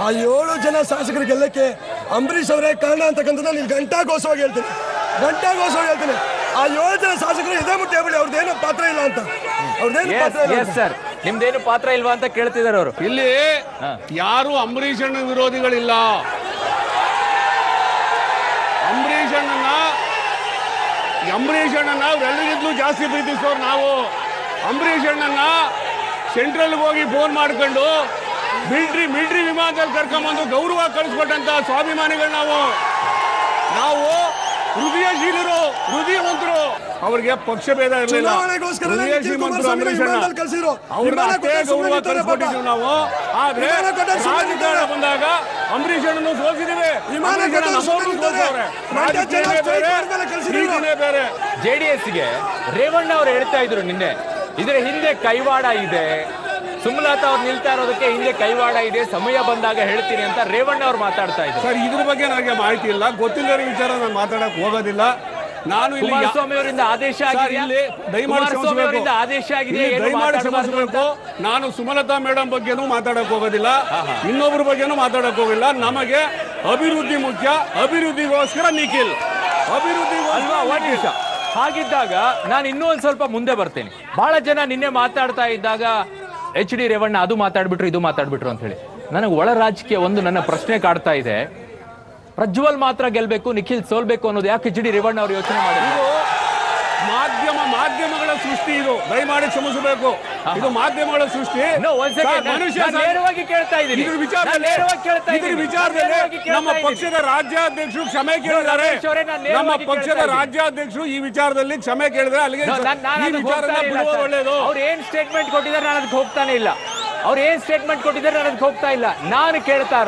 ಆ 7 ಜನ ಶಾಸಕರು ಗೆಲ್ಲಕ್ಕೆ ಅಂಬರೀಶ್ ಅವರೇ ಕಾರಣ ಅಂತಕ್ಕಂಥದ್ದು ನೀವು ಘಂಟಾಘೋಷವಾಗಿ ಹೇಳ್ತೀನಿ. ಆ 7 ಜನ ಶಾಸಕರು ಇದೇ ಮುಟ್ಟಿ ಹೇಳ್ಬಿಡಿ, ಅವ್ರದ್ದೇನು ಪಾತ್ರ ಇಲ್ಲ ಅಂತ.
ಸರ್, ನಿಮ್ದೇನು ಪಾತ್ರ ಇಲ್ವಾ ಅಂತ ಕೇಳ್ತಿದ್ದಾರೆ ಅವರು.
ಇಲ್ಲಿ ಯಾರು ಅಂಬರೀಷ್ ಅಣ್ಣ ವಿರೋಧಿಗಳಿಲ್ಲ. ಅಂಬರೀಷ್ ಅಣ್ಣನ ಎಲ್ಲರಿಗಿಂತಲೂ ಜಾಸ್ತಿ ಪ್ರೀತಿಸೋರು ನಾವು. ಅಂಬರೀಷ್ ಅಣ್ಣನ ಸೆಂಟ್ರಲ್ಗೆ ಹೋಗಿ ಫೋನ್ ಮಾಡ್ಕೊಂಡು ಮಿಲಿಟರಿ ವಿಮಾನದಲ್ಲಿ ಕರ್ಕೊಂಬಂದು ಗೌರವ ಕಳಿಸ್ಕೊಟ್ಟಂತ ಸ್ವಾಭಿಮಾನಿಗಳು ನಾವು ಹೃದಯಶೀಲರು, ಹೃದಯವಂತರು. ಅವ್ರಿಗೆ ಪಕ್ಷ ಭೇದ ಇರಲಿಲ್ಲ. ಗೌರವ ಕಳಿಸ್ಕೊಟ್ಟಿದ್ದೀವಿ ನಾವು. ಆದ್ರೆ ರಾಜಕಾರಣ ಬಂದಾಗ ಅಂಬರೀಷ್ ಅಣ್ಣನು ಸೋಸಿದ್ದೀವಿ. ಬೇರೆ
ಜೆಡಿಎಸ್ಗೆ ರೇವಣ್ಣ ಅವರು ಹೇಳ್ತಾ ಇದ್ರು ನಿನ್ನೆ, ಇದ್ರ ಹಿಂದೆ ಕೈವಾಡ ಇದೆ, ಸುಮಲತಾ ಅವ್ರು ನಿಲ್ತಾ ಇರೋದಕ್ಕೆ ಹಿಂದೆ ಕೈವಾಡ ಇದೆ, ಸಮಯ ಬಂದಾಗ ಹೇಳ್ತೀನಿ ಅಂತ ರೇವಣ್ಣ ಅವ್ರು ಮಾತಾಡ್ತಾ ಇದ್ರು.
ಸರ್, ಇದ್ರ ಬಗ್ಗೆ ನನಗೆ ಮಾಹಿತಿ ಇಲ್ಲ, ಗೊತ್ತಿಲ್ಲ ವಿಚಾರ ನಾನು ಮಾತಾಡಕ್ ಹೋಗೋದಿಲ್ಲ. ನಾನು
ಕುಮಾರಸ್ವಾಮಿ ಅವರಿಂದ ಆದೇಶ ಆಗಿದೆ,
ನಾನು ಸುಮಲತಾ ಮೇಡಮ್ ಬಗ್ಗೆನೂ ಮಾತಾಡಕ್ ಹೋಗೋದಿಲ್ಲ, ಇನ್ನೊಬ್ಬರ ಬಗ್ಗೆನೂ ಮಾತಾಡಕ್ ಹೋಗಿಲ್ಲ. ನಮಗೆ ಅಭಿವೃದ್ಧಿ ಮುಖ್ಯ, ಅಭಿವೃದ್ಧಿಗೋಸ್ಕರ ನಿಖಿಲ್,
ಹಾಗಿದ್ದಾಗ ನಾನು ಇನ್ನೂ ಒಂದ್ ಸ್ವಲ್ಪ ಮುಂದೆ ಬರ್ತೇನೆ. ಬಹಳ ಜನ ನಿನ್ನೆ ಮಾತಾಡ್ತಾ ಇದ್ದಾಗ HD ರೇವಣ್ಣ ಅದು ಮಾತಾಡ್ಬಿಟ್ರು ಇದು ಮಾತಾಡ್ಬಿಟ್ರು ಅಂತ ಹೇಳಿ, ನನಗೆ ಒಳ ರಾಜಕೀಯ ಒಂದು ನನ್ನ ಪ್ರಶ್ನೆ ಕಾಡ್ತಾ ಇದೆ. ಪ್ರಜ್ವಲ್ ಮಾತ್ರ ಗೆಲ್ಬೇಕು, ನಿಖಿಲ್ ಸೋಲ್ಬೇಕು ಅನ್ನೋದು ಯಾಕೆ HD ರೇವಣ್ಣ ಅವರು ಯೋಚನೆ ಮಾಡಿದ್ರು?
ಮಾಧ್ಯಮಗಳ ಸೃಷ್ಟಿ ಇದು, ದಯಮಾಡಿ ಕ್ಷಮಿಸಬೇಕು. ಇದು ಮಾಧ್ಯಮಗಳ ಸೃಷ್ಟಿ.
No, one second.
ಸರ್, ಮನುಷ್ಯ
ನಾನು ನೇರವಾಗಿ ಕೇಳ್ತಾ ಇದ್ದೀನಿ.
ಇದ್ರ ವಿಚಾರದಲ್ಲಿ ನಮ್ಮ ಪಕ್ಷದ ರಾಜ್ಯಾಧ್ಯಕ್ಷರು ಕ್ಷಮೆ ಕೇಳಿದ್ದಾರೆ. ನಮ್ಮ ಪಕ್ಷದ ರಾಜ್ಯಾಧ್ಯಕ್ಷರು ಈ ವಿಚಾರದಲ್ಲಿ ಕ್ಷಮೆ ಕೇಳಿದ್ರೆ ಅಲ್ಲಿಗೆ ಈ ವಿಚಾರನ ಬಿಡುವ ಒಳ್ಳೆಯದು.
ಅವ್ರು ಏನ್ ಸ್ಟೇಟ್ಮೆಂಟ್ ಕೊಟ್ಟಿದ್ದಾರೆ ನಾನು ಅದಕ್ಕೆ ಹೋಗ್ತಾನೆ ಇಲ್ಲ. ಅವ್ರು ಏನ್ ಸ್ಟೇಟ್ಮೆಂಟ್ ಕೊಟ್ಟಿದ್ದಾರೆ ನಾನು ಅದಕ್ಕೆ ಹೋಗ್ತಾ ಇಲ್ಲ. ನಾನು ಕೇಳ್ತಾ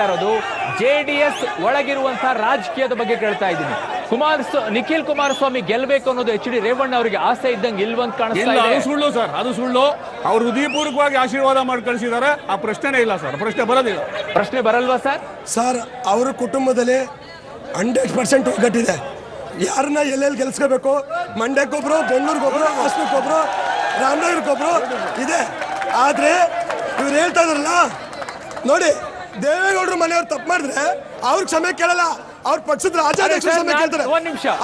ಇರೋದು JDS ಒಳಗಿರುವಂತಹ ರಾಜಕೀಯದ ಬಗ್ಗೆ ಕೇಳ್ತಾ ಇದ್ದೀನಿ. ನಿಖಿಲ್ ಕುಮಾರಸ್ವಾಮಿ ಗೆಲ್ಲಬೇಕು ಅನ್ನೋದು HD ರೇವಣ್ಣ ಅವರಿಗೆ ಆಸೆ ಇದ್ದಂಗೆ ಇಲ್ವಂತ ಕಾಣಿಸ್ತಾ
ಇಲ್ಲ,
ಇದೆ.
ಅದು ಸುಳ್ಳು ಸರ್, ಅದು ಸುಳ್ಳು. ಅವರು ಹೃದಯಪೂರ್ವಕವಾಗಿ ಆಶೀರ್ವಾದ ಮಾಡಿ ಕಳಿಸಿದ್ದಾರೆ. ಆ ಪ್ರಶ್ನೆನೇ ಇಲ್ಲ ಸರ್, ಪ್ರಶ್ನೆ ಬರೋದಿಲ್ಲ.
ಪ್ರಶ್ನೆ ಬರಲ್ವಾ ಸರ್?
ಸರ್, ಅವ್ರ ಕುಟುಂಬದಲ್ಲಿ 100% ಒಗ್ಗಟ್ಟಿದೆ. ಯಾರನ್ನ ಎಲ್ಲೆಲ್ಲಿ ಗೆಲ್ಸ್ಕೋಬೇಕು, ಮಂಡ್ಯಕ್ಕೊಬ್ರು, ಬೆಂಗಳೂರಿಗೊಬ್ರು, ಹಾಸನಕ್ಕೊಬ್ರು, ರಾಮನಗರಕ್ಕೊಬ್ರು ಇದೆ. ಆದ್ರೆ ಇವ್ರು ಹೇಳ್ತಾ ಇದ್ರಲ್ಲ ನೋಡಿ, ದೇವೇಗೌಡರು ಮನೆಯವ್ರು ತಪ್ಪು ಮಾಡಿದ್ರೆ ಅವ್ರ ಕ್ಷಮೆ ಕೇಳಲ್ಲ. ಅವ್ರ ಪಕ್ಷದ ರಾಜ್ಯಾಧ್ಯಕ್ಷರು ಕ್ಷಮೆ ಕೇಳ್ತಾರೆ.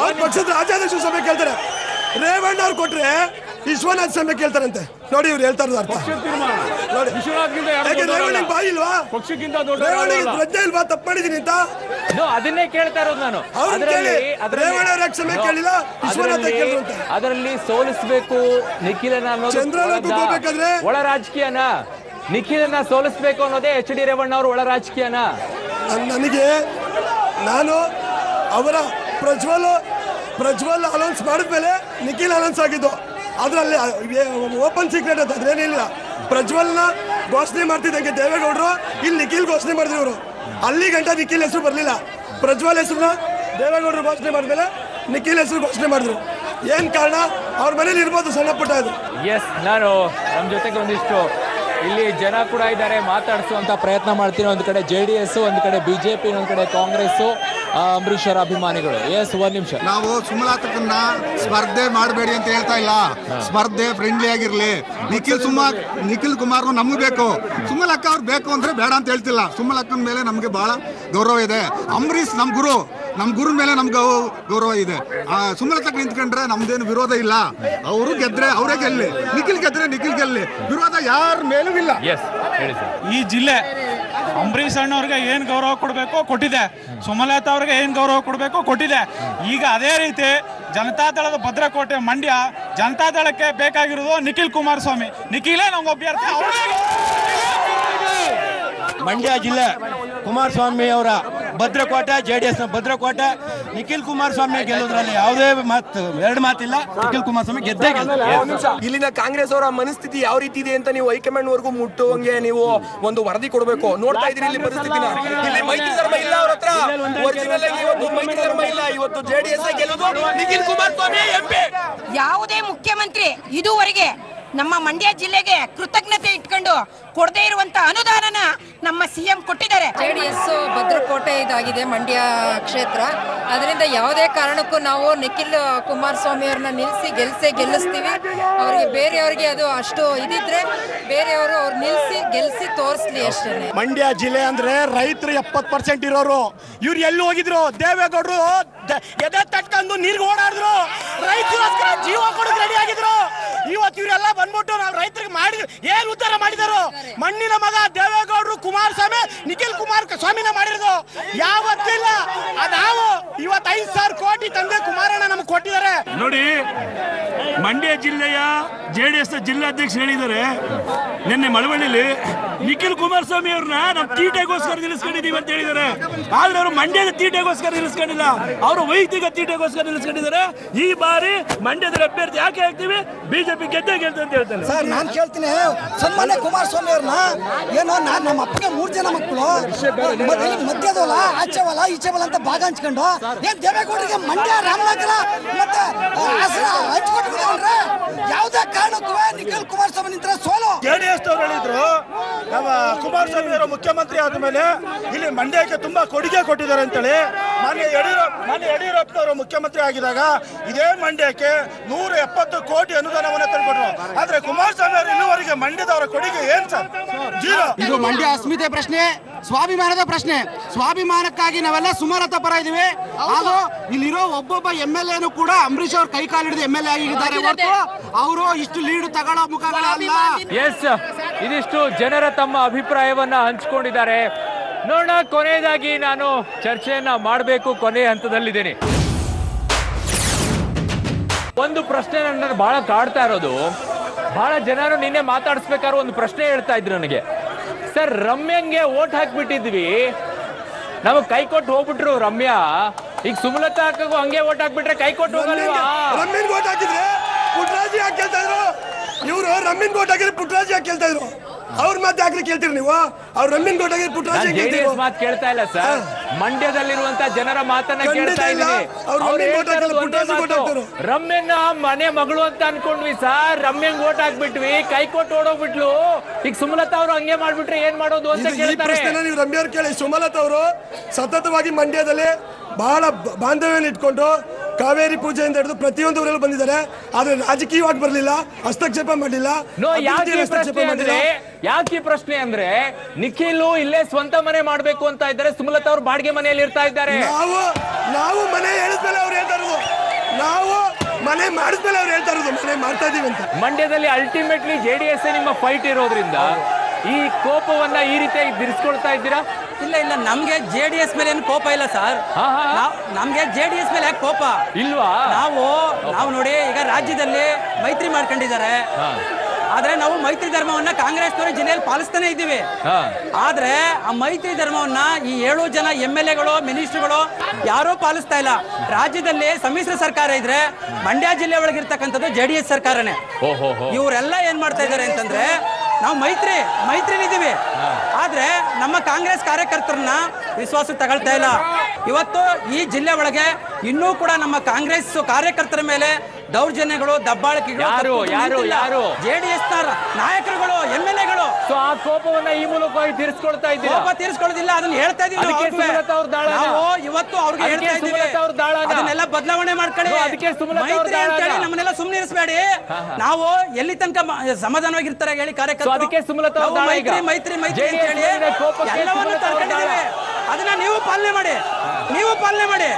ಅವ್ರ ಪಕ್ಷದ ರಾಜ್ಯಾಧ್ಯಕ್ಷರು ಕ್ಷಮೆ ಕೇಳ್ತಾರೆ. ರೇವಣ್ಣ ಅವ್ರು ಕೊಟ್ರೆ ವಿಶ್ವನಾಥ್ ಕ್ಷಮೆ ಕೇಳ್ತಾರಂತೆ. ನೋಡಿ ಇವ್ರು ಹೇಳ್ತಾ ಇರೋದು ಅರ್ಥ. ನೋಡಿ, ರೇವಣ್ಣಗೆ ಬಾಯಿ ಇಲ್ವಾ?
ಪಕ್ಷಕ್ಕಿಂತ ದೊಡ್ಡ
ರೇವಣ್ಣಗೆ ಪ್ರಜ್ಞೆ ಇಲ್ವಾ ತಪ್ಪು ಮಾಡಿದೀನಿ ಅಂತ?
ಅದನ್ನೇ ಕೇಳ್ತಾ ಇರೋದು ನಾನು.
ರೇವಣ್ಣ ಅವ್ರ ಕ್ಷಮೆ ಕೇಳಿಲ್ಲ, ವಿಶ್ವನಾಥ ಕೇಳಿದ್ರು ಅಂತ.
ಅದರಲ್ಲಿ ಸೋಲಿಸಬೇಕು ನಿಖಿಲನ ಅನ್ನೋದು
ಚಂದ್ರಲೋಕಕ್ಕೆ ಹೋಗ್ಬೇಕಾದ್ರೆ
ಒಳ ರಾಜಕೀಯನ. ನಿಖಿಲನ ಸೋಲಿಸಬೇಕು ಅನ್ನೋದೇ HD ರೇವಣ್ಣ ಅವರು ಒಳ ರಾಜಕೀಯನ.
ನಾನು ಅವರ ಪ್ರಜ್ವಲ್ ಅನೌನ್ಸ್ ಮಾಡಿದ್ಮೇಲೆ ನಿಖಿಲ್ ಅನೌನ್ಸ್ ಆಗಿದ್ದು. ಅದರಲ್ಲಿ ಓಪನ್ ಸೀಕ್ರೆಟ್ ಅಂತ ಅದ್ರೇನಿಲ್ಲ. ಪ್ರಜ್ವಲ್ನ ಘೋಷಣೆ ಮಾಡ್ತಿದ್ದಂಗೆ ದೇವೇಗೌಡರು ಇಲ್ಲಿ ನಿಖಿಲ್ ಘೋಷಣೆ ಮಾಡಿದ್ರು. ಇವರು ಅಲ್ಲಿ ಗಂಟ ನಿಖಿಲ್ ಹೆಸರು ಬರಲಿಲ್ಲ. ಪ್ರಜ್ವಲ್ ಹೆಸರನ್ನ ದೇವೇಗೌಡರು ಘೋಷಣೆ ಮಾಡಿದ್ಮೇಲೆ ನಿಖಿಲ್ ಹೆಸರು ಘೋಷಣೆ ಮಾಡಿದ್ರು. ಏನ್ ಕಾರಣ? ಅವ್ರ ಮನೇಲಿ ಇರ್ಬೋದು ಸಣ್ಣ ಪುಟ್ಟ ಇದು.
ಎಸ್, ನಾನು ನಮ್ಮ ಜೊತೆಗೆ ಒಂದಿಷ್ಟು ಇಲ್ಲಿ ಜನ ಕೂಡ ಇದ್ದಾರೆ, ಮಾತಾಡಿಸುವಂತ ಪ್ರಯತ್ನ ಮಾಡ್ತೀನಿ. ಒಂದು ಕಡೆ JDS, ಒಂದು ಕಡೆ BJP, ಒಂದು ಕಡೆ ಕಾಂಗ್ರೆಸ್, ಅಂಬರೀಶ್ ಅವರ ಅಭಿಮಾನಿಗಳು. ಎಸ್, ಒಂದ್ ನಿಮಿಷ.
ನಾವು ಸುಮಲತಕ್ಕನ್ನ ಸ್ಪರ್ಧೆ ಮಾಡಬೇಡಿ ಅಂತ ಹೇಳ್ತಾ ಇಲ್ಲ. ಸ್ಪರ್ಧೆ ಫ್ರೆಂಡ್ಲಿ ಆಗಿರ್ಲಿ. ನಿಖಿಲ್ ಕುಮಾರ್ ನಮ್ಗೆ ಬೇಕು. ಸುಮಲಕ್ಕ ಅವ್ರು ಬೇಕು ಅಂದ್ರೆ ಬೇಡ ಅಂತ ಹೇಳ್ತಿಲ್ಲ. ಸುಮಲಕ್ಕನ ಮೇಲೆ ನಮ್ಗೆ ಬಹಳ ಗೌರವ ಇದೆ. ಅಂಬರೀಶ್ ನಮ್ಮ ಗುರು ಮೇಲೆ ನಮ್ಗೆ ಗೌರವ ಇದೆ. ಸುಮಲತಕ್ಕ ನಿಂತ್ಕೊಂಡ್ರೆ ನಮ್ದೇನು ವಿರೋಧ ಇಲ್ಲ. ಅವರು ಗೆದ್ರೆ ಅವರೇ ಗೆಲ್ಲಿ, ನಿಖಿಲ್ ಗೆದ್ರೆ ನಿಖಿಲ್ ಗೆಲ್ಲಿ. ವಿರೋಧ ಯಾರ ಮೇಲೂ ಇಲ್ಲ.
ಈ ಜಿಲ್ಲೆ ಅಂಬರೀಶ್ ಅಣ್ಣವ್ರಿಗೆ ಏನ್ ಗೌರವ ಕೊಡಬೇಕು ಕೊಟ್ಟಿದೆ, ಸುಮಲತಾ ಅವ್ರಿಗೆ ಏನ್ ಗೌರವ ಕೊಡಬೇಕು ಕೊಟ್ಟಿದೆ. ಈಗ ಅದೇ ರೀತಿ ಜನತಾದಳದ ಭದ್ರಕೋಟೆ ಮಂಡ್ಯ ಜನತಾದಳಕ್ಕೆ ಬೇಕಾಗಿರೋದು ನಿಖಿಲ್ ಕುಮಾರಸ್ವಾಮಿ. ನಿಖಿಲೇ ನಮ್ಗೆ ಅಭ್ಯರ್ಥಿ.
ಮಂಡ್ಯ ಜಿಲ್ಲೆ ಕುಮಾರಸ್ವಾಮಿ ಅವರ ಭದ್ರಕೋಟೆ, JDS ನ ಭದ್ರಕೋಟೆ. ನಿಖಿಲ್ ಕುಮಾರಸ್ವಾಮಿ ಗೆಲ್ಲೋದ್ರಲ್ಲಿ ಯಾವುದೇ ಎರಡು ಮಾತಿಲ್ಲ. ನಿಖಿಲ್ ಕುಮಾರಸ್ವಾಮಿ ಗೆದ್ದೇ
ಇಲ್ಲಿನ ಕಾಂಗ್ರೆಸ್ ಅವರ ಮನಸ್ಥಿತಿ ಯಾವ ರೀತಿ ಇದೆ ಅಂತ ನೀವು ಹೈಕಮಾಂಡ್ ವರ್ಗೂ ಮುಟ್ಟುವಂಗೆ ನೀವು ಒಂದು ವರದಿ ಕೊಡಬೇಕು. ನೋಡ್ತಾ ಇದ್ದೀರಿ ಇಲ್ಲಿ ಪರಿಸ್ಥಿತಿನ. ಇಲ್ಲಿ ಮೈತ್ರಿ ಧರ್ಮ ಇಲ್ಲ ಅವ್ರ ಹತ್ರ. ಒರಿಜಿನಲ್ ಆಗಿ ಇವತ್ತು ಮೈತ್ರಿ ಧರ್ಮ ಇಲ್ಲ. ಇವತ್ತು JDS ಗೆಲ್ಲೋದು ನಿಖಿಲ್ ಕುಮಾರಸ್ವಾಮಿ MP.
ಯಾವುದೇ ಮುಖ್ಯಮಂತ್ರಿ ಇದುವರೆಗೆ ನಮ್ಮ ಮಂಡ್ಯ ಜಿಲ್ಲೆಗೆ ಕೃತಜ್ಞತೆ ಇಟ್ಕೊಂಡು ಕೊಡದೇ ಇರುವಂತ ಅನುದಾನನ ನಮ್ಮ CM ಕೊಟ್ಟಿದ್ದಾರೆ.
JDS ಭದ್ರಕೋಟೆ ಇದಾಗಿದೆ ಮಂಡ್ಯ ಕ್ಷೇತ್ರ. ಅದರಿಂದ ಯಾವುದೇ ಕಾರಣಕ್ಕೂ ನಾವು ನಿಖಿಲ್ ಕುಮಾರಸ್ವಾಮಿ ಅವ್ರನ್ನ ಗೆಲ್ಲಿಸ್ತೀವಿ. ಅವರಿಗೆ ಬೇರೆಯವ್ರಿಗೆ ಅದು ಅಷ್ಟು ಇದಿದ್ರೆ ಬೇರೆಯವರು ಅವ್ರು ಗೆಲ್ಸಿ ತೋರಿಸ್ಲಿ ಅಷ್ಟೇ.
ಮಂಡ್ಯ ಜಿಲ್ಲೆ ಅಂದ್ರೆ ರೈತರು 70% ಇರೋರು. ಇವ್ರು ಎಲ್ಲಿ ಹೋಗಿದ್ರು? ದೇವೇಗೌಡರು ಎದೆ ತಟ್ಕೊಂಡು ನೀರ್ಗೆ ಓಡಾಡಿದ್ರು. ರೈತರಿಗೋಸ್ಕರ ಜೀವ ಕೊಡೋಕೆ ರೆಡಿ ಆಗಿದ್ರು. ಇವತ್ತು ಇವರೆಲ್ಲ ಬಂದ್ಬಿಟ್ಟು ನಾವು ರೈತರಿಗೆ ಮಾಡಿ ಏನ್ ಉದ್ಧಾರ ಮಾಡಿದಾರು? ಮಣ್ಣಿನ ಮಗ ದೇವೇಗೌಡರು ಕುಮಾರಸ್ವಾಮಿ ನಿಖಿಲ್ ಕುಮಾರಸ್ವಾಮಿನ ಮಾಡಿರೋದು ಯಾವತ್ತಿಲ್ಲ. ನಾವು ಇವತ್ತು 5,000 ಕೋಟಿ ತಂದೆ ಕುಮಾರಣ್ಣ ನಮ್ಗೆ ಕೊಟ್ಟಿದ್ದಾರೆ.
ನೋಡಿ, ಮಂಡ್ಯ ಜಿಲ್ಲೆಯ JDS ಜಿಲ್ಲಾಧ್ಯಕ್ಷ ಹೇಳಿದ್ದಾರೆ ನಿನ್ನೆ ಮಳವಳ್ಳಿಲಿ ನಿಖಿಲ್ ಕುಮಾರಸ್ವಾಮಿ ಅವ್ರನ್ನ ನಾವು ತೀಟೆಗೋಸ್ಕರ ನಿಲ್ಲಿಸ್ಕೊಂಡಿದೀವಿ ಅಂತ ಹೇಳಿದ್ದಾರೆ. ಆದ್ರೆ ಅವರು ಮಂಡ್ಯದ ತೀಟೆಗೋಸ್ಕರ ನಿಲ್ಲಿಸ್ಕೊಂಡಿಲ್ಲ, ಅವರು ವೈಯಕ್ತಿಕ ತೀಟೆಗೋಸ್ಕರ ನಿಲ್ಲಿಸ್ಕೊಂಡಿದ್ದಾರೆ. ಈ ಬಾರಿ ಮಂಡ್ಯದ ಅಭ್ಯರ್ಥಿ ಯಾಕೆ ಆಗ್ತೀವಿ? BJP ಗೆದ್ದೇ ಗೆಲ್ತ ಅಂತ ಹೇಳ್ತಾರೆ.
ಸರ್, ನಾನು ಕೇಳ್ತೀನಿ, ಸನ್ಮಾನ್ಯ ಕುಮಾರಸ್ವಾಮಿ ಅವ್ರನ್ನ ಏನೋ ನಮ್ಮ ಅಪ್ಪಗೆ 3 ಜನ ಮಕ್ಕಳು ಮಧ್ಯದವಲ್ಲ, ಆಚೆವಲ್ಲ, ಈಚೆವಲ್ಲ ಅಂತ ಭಾಗ ಹಂಚ್ಕೊಂಡು ಏನ್ ದೇವೇಗೌಡರಿಗೆ ಮಂಡ್ಯ, ರಾಮನಗರ ಮತ್ತೆ ಹಾಸನ ಹಂಚ್ಕೊಟ್ಬಿಟ್ಟವ್ರೆ. ಯಾವುದೇ ಕಾರಣಕ್ಕೂ ನಿಖಿಲ್ ಕುಮಾರಸ್ವಾಮಿ ನಿಂತರ ಸೋಲು.
JDS ಅವರು ಹೇಳಿದ್ರು ಕುಮಾರಸ್ವಾಮಿ ಅವರು ಮುಖ್ಯಮಂತ್ರಿ ಆದ ಮೇಲೆ ಇಲ್ಲಿ ಮಂಡ್ಯಕ್ಕೆ ತುಂಬಾ ಕೊಡುಗೆ ಕೊಟ್ಟಿದ್ದಾರೆ ಅಂತೇಳಿ. ಮಾನ್ಯ ಯಡಿಯೂರಪ್ಪನವರು ಮುಖ್ಯಮಂತ್ರಿ ಆಗಿದಾಗ ಇದೇ ಮಂಡ್ಯಕ್ಕೆ 170 ಕೋಟಿ ಅನುದಾನವನ್ನು ತಂದುಕೊಟ್ರು. ಆದ್ರೆ ಕುಮಾರಸ್ವಾಮಿ ಅವರು ಇಲ್ಲಿವರೆಗೆ ಮಂಡ್ಯದವರ ಕೊಡುಗೆ ಏನ್ ಸರ್? ಜೀರೋ.
ಇದು ಮಂಡ್ಯ ಅಸ್ಮಿತೆ ಪ್ರಶ್ನೆ, ಸ್ವಾಭಿಮಾನದ ಪ್ರಶ್ನೆ. ಸ್ವಾಭಿಮಾನಕ್ಕಾಗಿ ನಾವೆಲ್ಲ ಸುಮಲತಾ ಪರ ಇದೀವಿ. ಹಾಗೂ ಇಲ್ಲಿರೋ ಒಬ್ಬೊಬ್ಬ MLA ಕೂಡ ಅಂಬರೀಶ್ ಅವ್ರ ಕೈ ಕಾಲು ಹಿಡಿದು MLA ಆಗಿದ್ದಾರೆ ಹೊರತು ಅವರು ಇಷ್ಟು ಲೀಡ್ ತಗೊಳ್ಳೋ ಮುಖಗಳಲ್ಲ.
ಎಸ್, ಇದಿಷ್ಟು ಜನರ ತಮ್ಮ ಅಭಿಪ್ರಾಯವನ್ನ ಹಂಚಿಕೊಂಡಿದ್ದಾರೆ. ನೋಡೋಣ, ಕೊನೆಯದಾಗಿ ನಾನು ಚರ್ಚೆಯನ್ನ ಮಾಡಬೇಕು, ಕೊನೆಯ ಹಂತದಲ್ಲಿದ್ದೇನೆ. ಒಂದು ಪ್ರಶ್ನೆ ನನ್ನ ಬಹಳ ಕಾಡ್ತಾ ಇರೋದು, ಬಹಳ ಜನರು ನಿನ್ನೆ ಮಾತಾಡಿಸ್ಬೇಕಾದ್ರೆ ಒಂದು ಪ್ರಶ್ನೆ ಹೇಳ್ತಾ ಇದ್ರು ನನಗೆ, ಸರ್ ರಮ್ಯಂಗೆ ಓಟ್ ಹಾಕ್ಬಿಟ್ಟಿದ್ವಿ, ನಮಗ್ ಕೈ ಕೊಟ್ಟು ಹೋಗ್ಬಿಟ್ರು ರಮ್ಯಾ, ಈಗ ಸುಮಲತಾ ಹಾಕಗೂ ಹಂಗೆ ಓಟ್ ಹಾಕ್ಬಿಟ್ರೆ ಕೈ ಕೊಟ್ಟು ಹೋಗಲ್ವಾ?
ರಮ್ಯನ್ ಓಟ್ ಹಾಕಿದ್ರೆ ಪುಟ್ರಾಜಿ ಯಾಕೆ ಕೇಳ್ತಾ ಇದ್ರು? ಇವರು ರಮ್ಯನ್ ಓಟ್ ಹಾಕಿದ್ರೆ ಪುಟ್ರಾಜಿ ಯಾಕೆ ಕೇಳ್ತಾ ಇದ್ರು? ಅವ್ರ ಮಾತು ಯಾಕೆ ಕೇಳ್ತೀರಿ ನೀವು? ಅವ್ರು ರಮ್ಯನ್ ಓಟ್ ಹಾಕಿದ್ರೆ ಪುಟ್ರಾಜಿ
ಜೆಡಿಎಸ್ ಮಾತು ಕೇಳ್ತಾ ಇಲ್ಲ ಸರ್, ಮಂಡ್ಯದಲ್ಲಿರುವಂತ ಜನರ ಮಾತನ್ನ ಕೇಳ್ತಾ ಇದ್ದೀನಿ. ರಮ್ಯನ್ನ ಮನೆ ಮಗಳು ಅಂತ ಅನ್ಕೊಂಡ್ವಿ ಸರ್, ರಮ್ಯಂಗ್ ಓಟ್ ಹಾಕ್ಬಿಟ್ವಿ, ಕೈ ಕೊಟ್ಟು ಓಡೋಗ್ಬಿಟ್ಲು, ಈಗ ಸುಮಲತಾ ಅವರು ಹಂಗೆ ಮಾಡ್ಬಿಟ್ರೆ ಏನ್ ಮಾಡೋದು ಅಂತ ಕೇಳ್ತಾರೆ.
ನೀವು ರಮ್ಯ ಅವ್ರು ಕೇಳಿ. ಸುಮಲತಾ ಅವರು ಸತತವಾಗಿ ಮಂಡ್ಯದಲ್ಲಿ ಬಹಳ ಬಾಂಧವ್ಯವನ್ನು ಇಟ್ಕೊಂಡು ಕಾವೇರಿ ಪೂಜೆಯಿಂದ ಹಿಡಿದು ಪ್ರತಿಯೊಂದು ಊರಲ್ಲೂ ಬಂದಿದ್ದಾರೆ. ಆದ್ರೆ ರಾಜಕೀಯವಾಗಿ ಬರಲಿಲ್ಲ, ಹಸ್ತಕ್ಷೇಪ ಮಾಡಲಿಲ್ಲ.
ಯಾಕೆ ಪ್ರಶ್ನೆ ಅಂದ್ರೆ ನಿಖಿಲ್ ಇಲ್ಲೇ ಸ್ವಂತ ಮನೆ ಮಾಡ್ಬೇಕು ಅಂತ ಇದ್ದಾರೆ, ಸುಮಲತಾ ಅವರು ಬಾಡಿಗೆ ಮನೆಯಲ್ಲಿ ಇರ್ತಾ ಇದ್ದಾರೆ.
ನಾವು ಮನೆ ಹೇಳಿದ್ಮೇಲೆ ಅವ್ರು ಹೇಳ್ತಾ ಇರೋದು, ನಾವು ಮನೆ ಮಾಡಿದ್ಮೇಲೆ ಅವ್ರು ಹೇಳ್ತಾ ಇರೋದು ಮನೆ ಮಾಡ್ತಾ ಇದೀವಿ ಅಂತ.
ಮಂಡ್ಯದಲ್ಲಿ ಅಲ್ಟಿಮೇಟ್ಲಿ ಜೆಡಿಎಸ್ ನಿಮ್ಮ ಫೈಟ್ ಇರೋದ್ರಿಂದ ಈ ಕೋಪವನ್ನ ಈ ರೀತಿ ಬಿಡಿಸ್ಕೊಳ್ತಾ ಇದ್ದೀರಾ?
ಇಲ್ಲ ಇಲ್ಲ, ನಮ್ಗೆ ಜೆಡಿಎಸ್ ಮೇಲೆ ಏನು ಕೋಪ ಇಲ್ಲ ಸರ್. ನಮ್ಗೆ ಜೆಡಿಎಸ್ ಮೇಲೆ ಯಾಕೆ ಕೋಪ
ಇಲ್ವಾ?
ನಾವು ನೋಡಿ, ಈಗ ರಾಜ್ಯದಲ್ಲಿ ಮೈತ್ರಿ ಮಾಡ್ಕೊಂಡಿದ್ದಾರೆ, ಆದ್ರೆ ನಾವು ಮೈತ್ರಿ ಧರ್ಮವನ್ನ ಕಾಂಗ್ರೆಸ್ನವರು ಜಿಲ್ಲೆಯಲ್ಲಿ ಪಾಲಿಸ್ತಾನೆ ಇದ್ದೀವಿ. ಆದ್ರೆ ಆ ಮೈತ್ರಿ ಧರ್ಮವನ್ನ ಈ 7 ಜನ MLAಗಳು ಮಿನಿಸ್ಟರ್ಗಳು ಯಾರೂ ಪಾಲಿಸ್ತಾ ಇಲ್ಲ. ರಾಜ್ಯದಲ್ಲಿ ಸಮ್ಮಿಶ್ರ ಸರ್ಕಾರ ಇದ್ರೆ ಮಂಡ್ಯ ಜಿಲ್ಲೆ ಒಳಗಿರ್ತಕ್ಕಂಥದ್ದು ಜೆಡಿಎಸ್ ಸರ್ಕಾರನೇ. ಇವರೆಲ್ಲ ಏನ್ ಮಾಡ್ತಾ ಇದ್ದಾರೆ ಅಂತಂದ್ರೆ, ನಾವು ಮೈತ್ರಿಲಿದ್ದೀವಿ, ಆದ್ರೆ ನಮ್ಮ ಕಾಂಗ್ರೆಸ್ ಕಾರ್ಯಕರ್ತರನ್ನ ವಿಶ್ವಾಸ ತಗೊಳ್ತಾ ಇಲ್ಲ. ಇವತ್ತು ಈ ಜಿಲ್ಲೆ ಒಳಗೆ ಇನ್ನೂ ಕೂಡ ನಮ್ಮ ಕಾಂಗ್ರೆಸ್ ಕಾರ್ಯಕರ್ತರ ಮೇಲೆ ದೌರ್ಜನ್ಯಗಳು, ದಬ್ಬಾಳಿಕೆಗಳು ಜೆಡಿಎಸ್ ನಾಯಕರುಗಳು, MLAಗಳು
ಆ ಕೋಪವನ್ನ ಈ ಮೂಲಕವಾಗಿ ತೀರಿಸ್ಕೊಳ್ತಾ ಇದ್ದೀವಿ.
ಕೋಪ ತೀರಿಸ್ಕೊಳ್ಳೋದಿಲ್ಲ, ಅದನ್ನ ಹೇಳ್ತಾ ಇದೀವಿ. ನಾವು ಇವತ್ತು ಅವ್ರಿಗೆ ಹೇಳ್ತಾ ಇದ್ದೀವಿ, ಅದನ್ನೆಲ್ಲ ಬದಲಾವಣೆ ಮಾಡ್ಕೊಳ್ಳಿ, ನಮ್ಮನ್ನೆಲ್ಲ ಸುಮ್ಮನೆ ಇರಿಸಬೇಡಿ. ನಾವು ಎಲ್ಲಿ ತನಕ ಸಮಾಧಾನವಾಗಿರ್ತಾರೆ ಹೇಳಿ ಕಾರ್ಯಕರ್ತರು? ಮೈತ್ರಿ ಅಂತ ಹೇಳಿ ಎಲ್ಲವನ್ನೂ ತಳ್ಕೊಂಡಿದ್ದೀವಿ. ಅದನ್ನ ನೀವು ಪಾಲನೆ ಮಾಡಿ.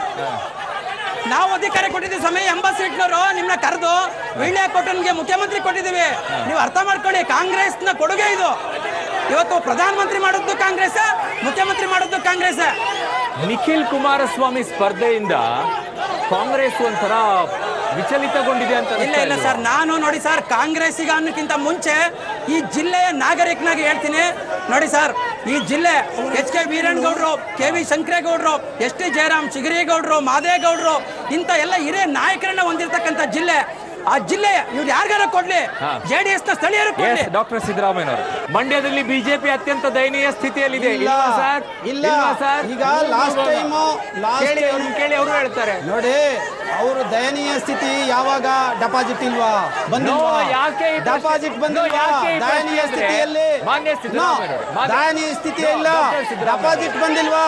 ನಾವು ಅಧಿಕಾರ ಕೊಟ್ಟಿದ್ದೀವಿ, ಸಮಯ 80 ಸೀಟ್ನವರು ನಿಮ್ನ ಕರೆದು ವೀಳ್ಯ ಕೊಟ್ಟನ್ಗೆ ಮುಖ್ಯಮಂತ್ರಿ ಕೊಟ್ಟಿದ್ದೀವಿ. ನೀವು ಅರ್ಥ ಮಾಡ್ಕೊಳ್ಳಿ, ಕಾಂಗ್ರೆಸ್ನ ಕೊಡುಗೆ ಇದು. ಇವತ್ತು ಪ್ರಧಾನಮಂತ್ರಿ ಮಾಡೋದು ಕಾಂಗ್ರೆಸ್, ಮುಖ್ಯಮಂತ್ರಿ ಮಾಡೋದು ಕಾಂಗ್ರೆಸ್.
ನಿಖಿಲ್ ಕುಮಾರಸ್ವಾಮಿ ಸ್ಪರ್ಧೆಯಿಂದ ಕಾಂಗ್ರೆಸ್ ಒಂಥರ ವಿಚಲಿತಗೊಂಡಿದೆ ಅಂತ.
ಇಲ್ಲ ಸರ್, ನಾನು ನೋಡಿ ಸರ್, ಕಾಂಗ್ರೆಸ್ಸಿಗ ಅನ್ನೋಕ್ಕಿಂತ ಮುಂಚೆ ಈ ಜಿಲ್ಲೆಯ ನಾಗರಿಕನಾಗಿ ಹೇಳ್ತೀನಿ. ನೋಡಿ ಸರ್, ಈ ಜಿಲ್ಲೆ HK ವೀರಣ್ಣಗೌಡರು, KV ಶಂಕರೇಗೌಡರು, ST ಜಯರಾಮ್, ಚಿಗರೇಗೌಡರು, ಮಾದೇಗೌಡರು, ಇಂಥ ಎಲ್ಲ ಹಿರಿಯ ನಾಯಕರನ್ನ ಹೊಂದಿರತಕ್ಕಂಥ ಜಿಲ್ಲೆ. ಆ ಜಿಲ್ಲೆ ಇವ್ರು ಯಾರಿಗಾರ ಕೊಡ್ಲಿ, JDS ನ ಸ್ಥಳೀಯರು ಕೊಡ್ಲಿ.
ಡಾಕ್ಟರ್ ಸಿದ್ದರಾಮಯ್ಯ ಅವರು ಮಂಡ್ಯದಲ್ಲಿ ಬಿಜೆಪಿ ಅತ್ಯಂತ ದಯನೀಯ ಸ್ಥಿತಿಯಲ್ಲಿದೆ.
ಇಲ್ಲ ಸರ್, ಈಗ ಲಾಸ್ಟ್ ಟೈಮ್
ಕೇಳಿ ಅವರು ಹೇಳ್ತಾರೆ
ನೋಡಿ, ಅವರು ದಯನೀಯ ಸ್ಥಿತಿ ಯಾವಾಗ ಡೆಪಾಸಿಟ್ ಇಲ್ವಾ? ಬಂದಿಲ್ವಾ?
ಯಾಕೆ
ಡೆಪಾಸಿಟ್ ಬಂದಿಲ್ವಾ? ದಯನೀಯ ಸ್ಥಿತಿಯಲ್ಲಿ ದಯನೀಯ ಸ್ಥಿತಿ ಇಲ್ಲ, ಡೆಪಾಸಿಟ್ ಬಂದಿಲ್ವಾ?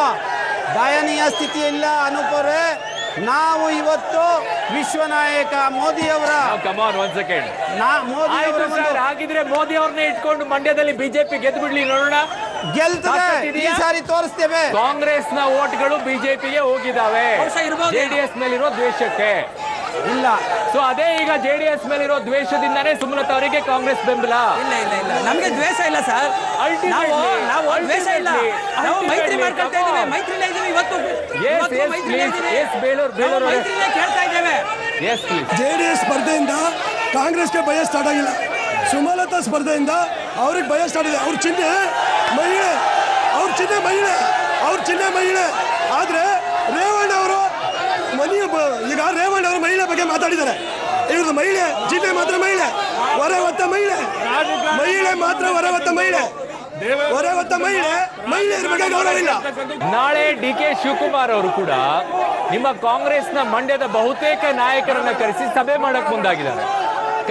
ದಯನೀಯ ಸ್ಥಿತಿ ಇಲ್ಲ ಅನುಪರೆ. ನಾವು ಇವತ್ತು ವಿಶ್ವನಾಯಕ ಮೋದಿ ಅವರ
ಹಾಗಿದ್ರೆ ಮೋದಿ ಅವ್ರನ್ನೇ ಇಟ್ಕೊಂಡು ಮಂಡ್ಯದಲ್ಲಿ ಬಿಜೆಪಿ ಗೆದ್ದು ಬಿಡ್ಲಿ, ನೋಡೋಣ.
ಗೆಲ್ತದೆ, ಈ ಸಾರಿ ತೋರಿಸ್ತೇವೆ.
ಕಾಂಗ್ರೆಸ್ ನ ಓಟ್ಗಳು ಬಿಜೆಪಿಗೆ ಹೋಗಿದಾವೆ, ಜೆಡಿಎಸ್ ಮೇಲಿರೋ ದ್ವೇಷಕ್ಕೆ
ಇಲ್ಲ.
ಸೊ ಅದೇ ಈಗ ಜೆಡಿಎಸ್ ಮೇಲಿರೋ ದ್ವೇಷದಿಂದಾನೇ ಸುಮಲತಾ ಅವರಿಗೆ ಕಾಂಗ್ರೆಸ್ ಬೆಂಬಲ.
ಇಲ್ಲ, ನಮ್ಗೆ ದ್ವೇಷ ಇಲ್ಲ ಸರ್, ನಾವು ದ್ವೇಷ ಇಲ್ಲ, ನಾವು ಮೈತ್ರಿ ಮಾಡ್ಕೊಳ್ತಾ ಇದ್ದೀವಿ, ಮೈತ್ರಿಲೇ ಇದ್ದೀವಿ ಇವತ್ತು. ಕೇಳ್ತಾ ಇದ್ದೇವೆ.
ಜೆಡಿಎಸ್ ಸ್ಪರ್ಧೆಯಿಂದ ಕಾಂಗ್ರೆಸ್ಗೆ ಭಯ ಸ್ಟಾರ್ಟ್ ಆಗಿಲ್ಲ, ಸುಮಲತಾ ಸ್ಪರ್ಧೆಯಿಂದ ಅವ್ರಿಗೆ ಭಯ ಸ್ಟಾರ್ಟ್ ಇದೆ. ಅವ್ರ ಚಿಹ್ನೆ ಮಹಿಳೆ, ಆದ್ರೆ ರೇವಣ್ಣ ಅವರು ಈಗ ರೇವಣ್ಣ ಅವರು ಮಹಿಳೆ ಬಗ್ಗೆ ಮಾತಾಡಿದ್ದಾರೆ. ಇವ್ರದ್ದು ಮಹಿಳೆ ಚಿಹ್ನೆ ಮಾತ್ರ ಮಹಿಳೆ, ಹೊರವತ್ತ ಮಹಿಳೆ ಮಾತ್ರ ಹೊರವತ್ತ ಮಹಿಳೆಯರ ಬಗ್ಗೆ ಗೌರವ ಇಲ್ಲ.
ನಾಳೆ DK ಶಿವಕುಮಾರ್ ಅವರು ಕೂಡ ನಿಮ್ಮ ಕಾಂಗ್ರೆಸ್ನ ಮಂಡ್ಯದ ಬಹುತೇಕ ನಾಯಕರನ್ನ ಕರೆಸಿ ಸಭೆ ಮಾಡಕ್ ಮುಂದಾಗಿದ್ದಾರೆ.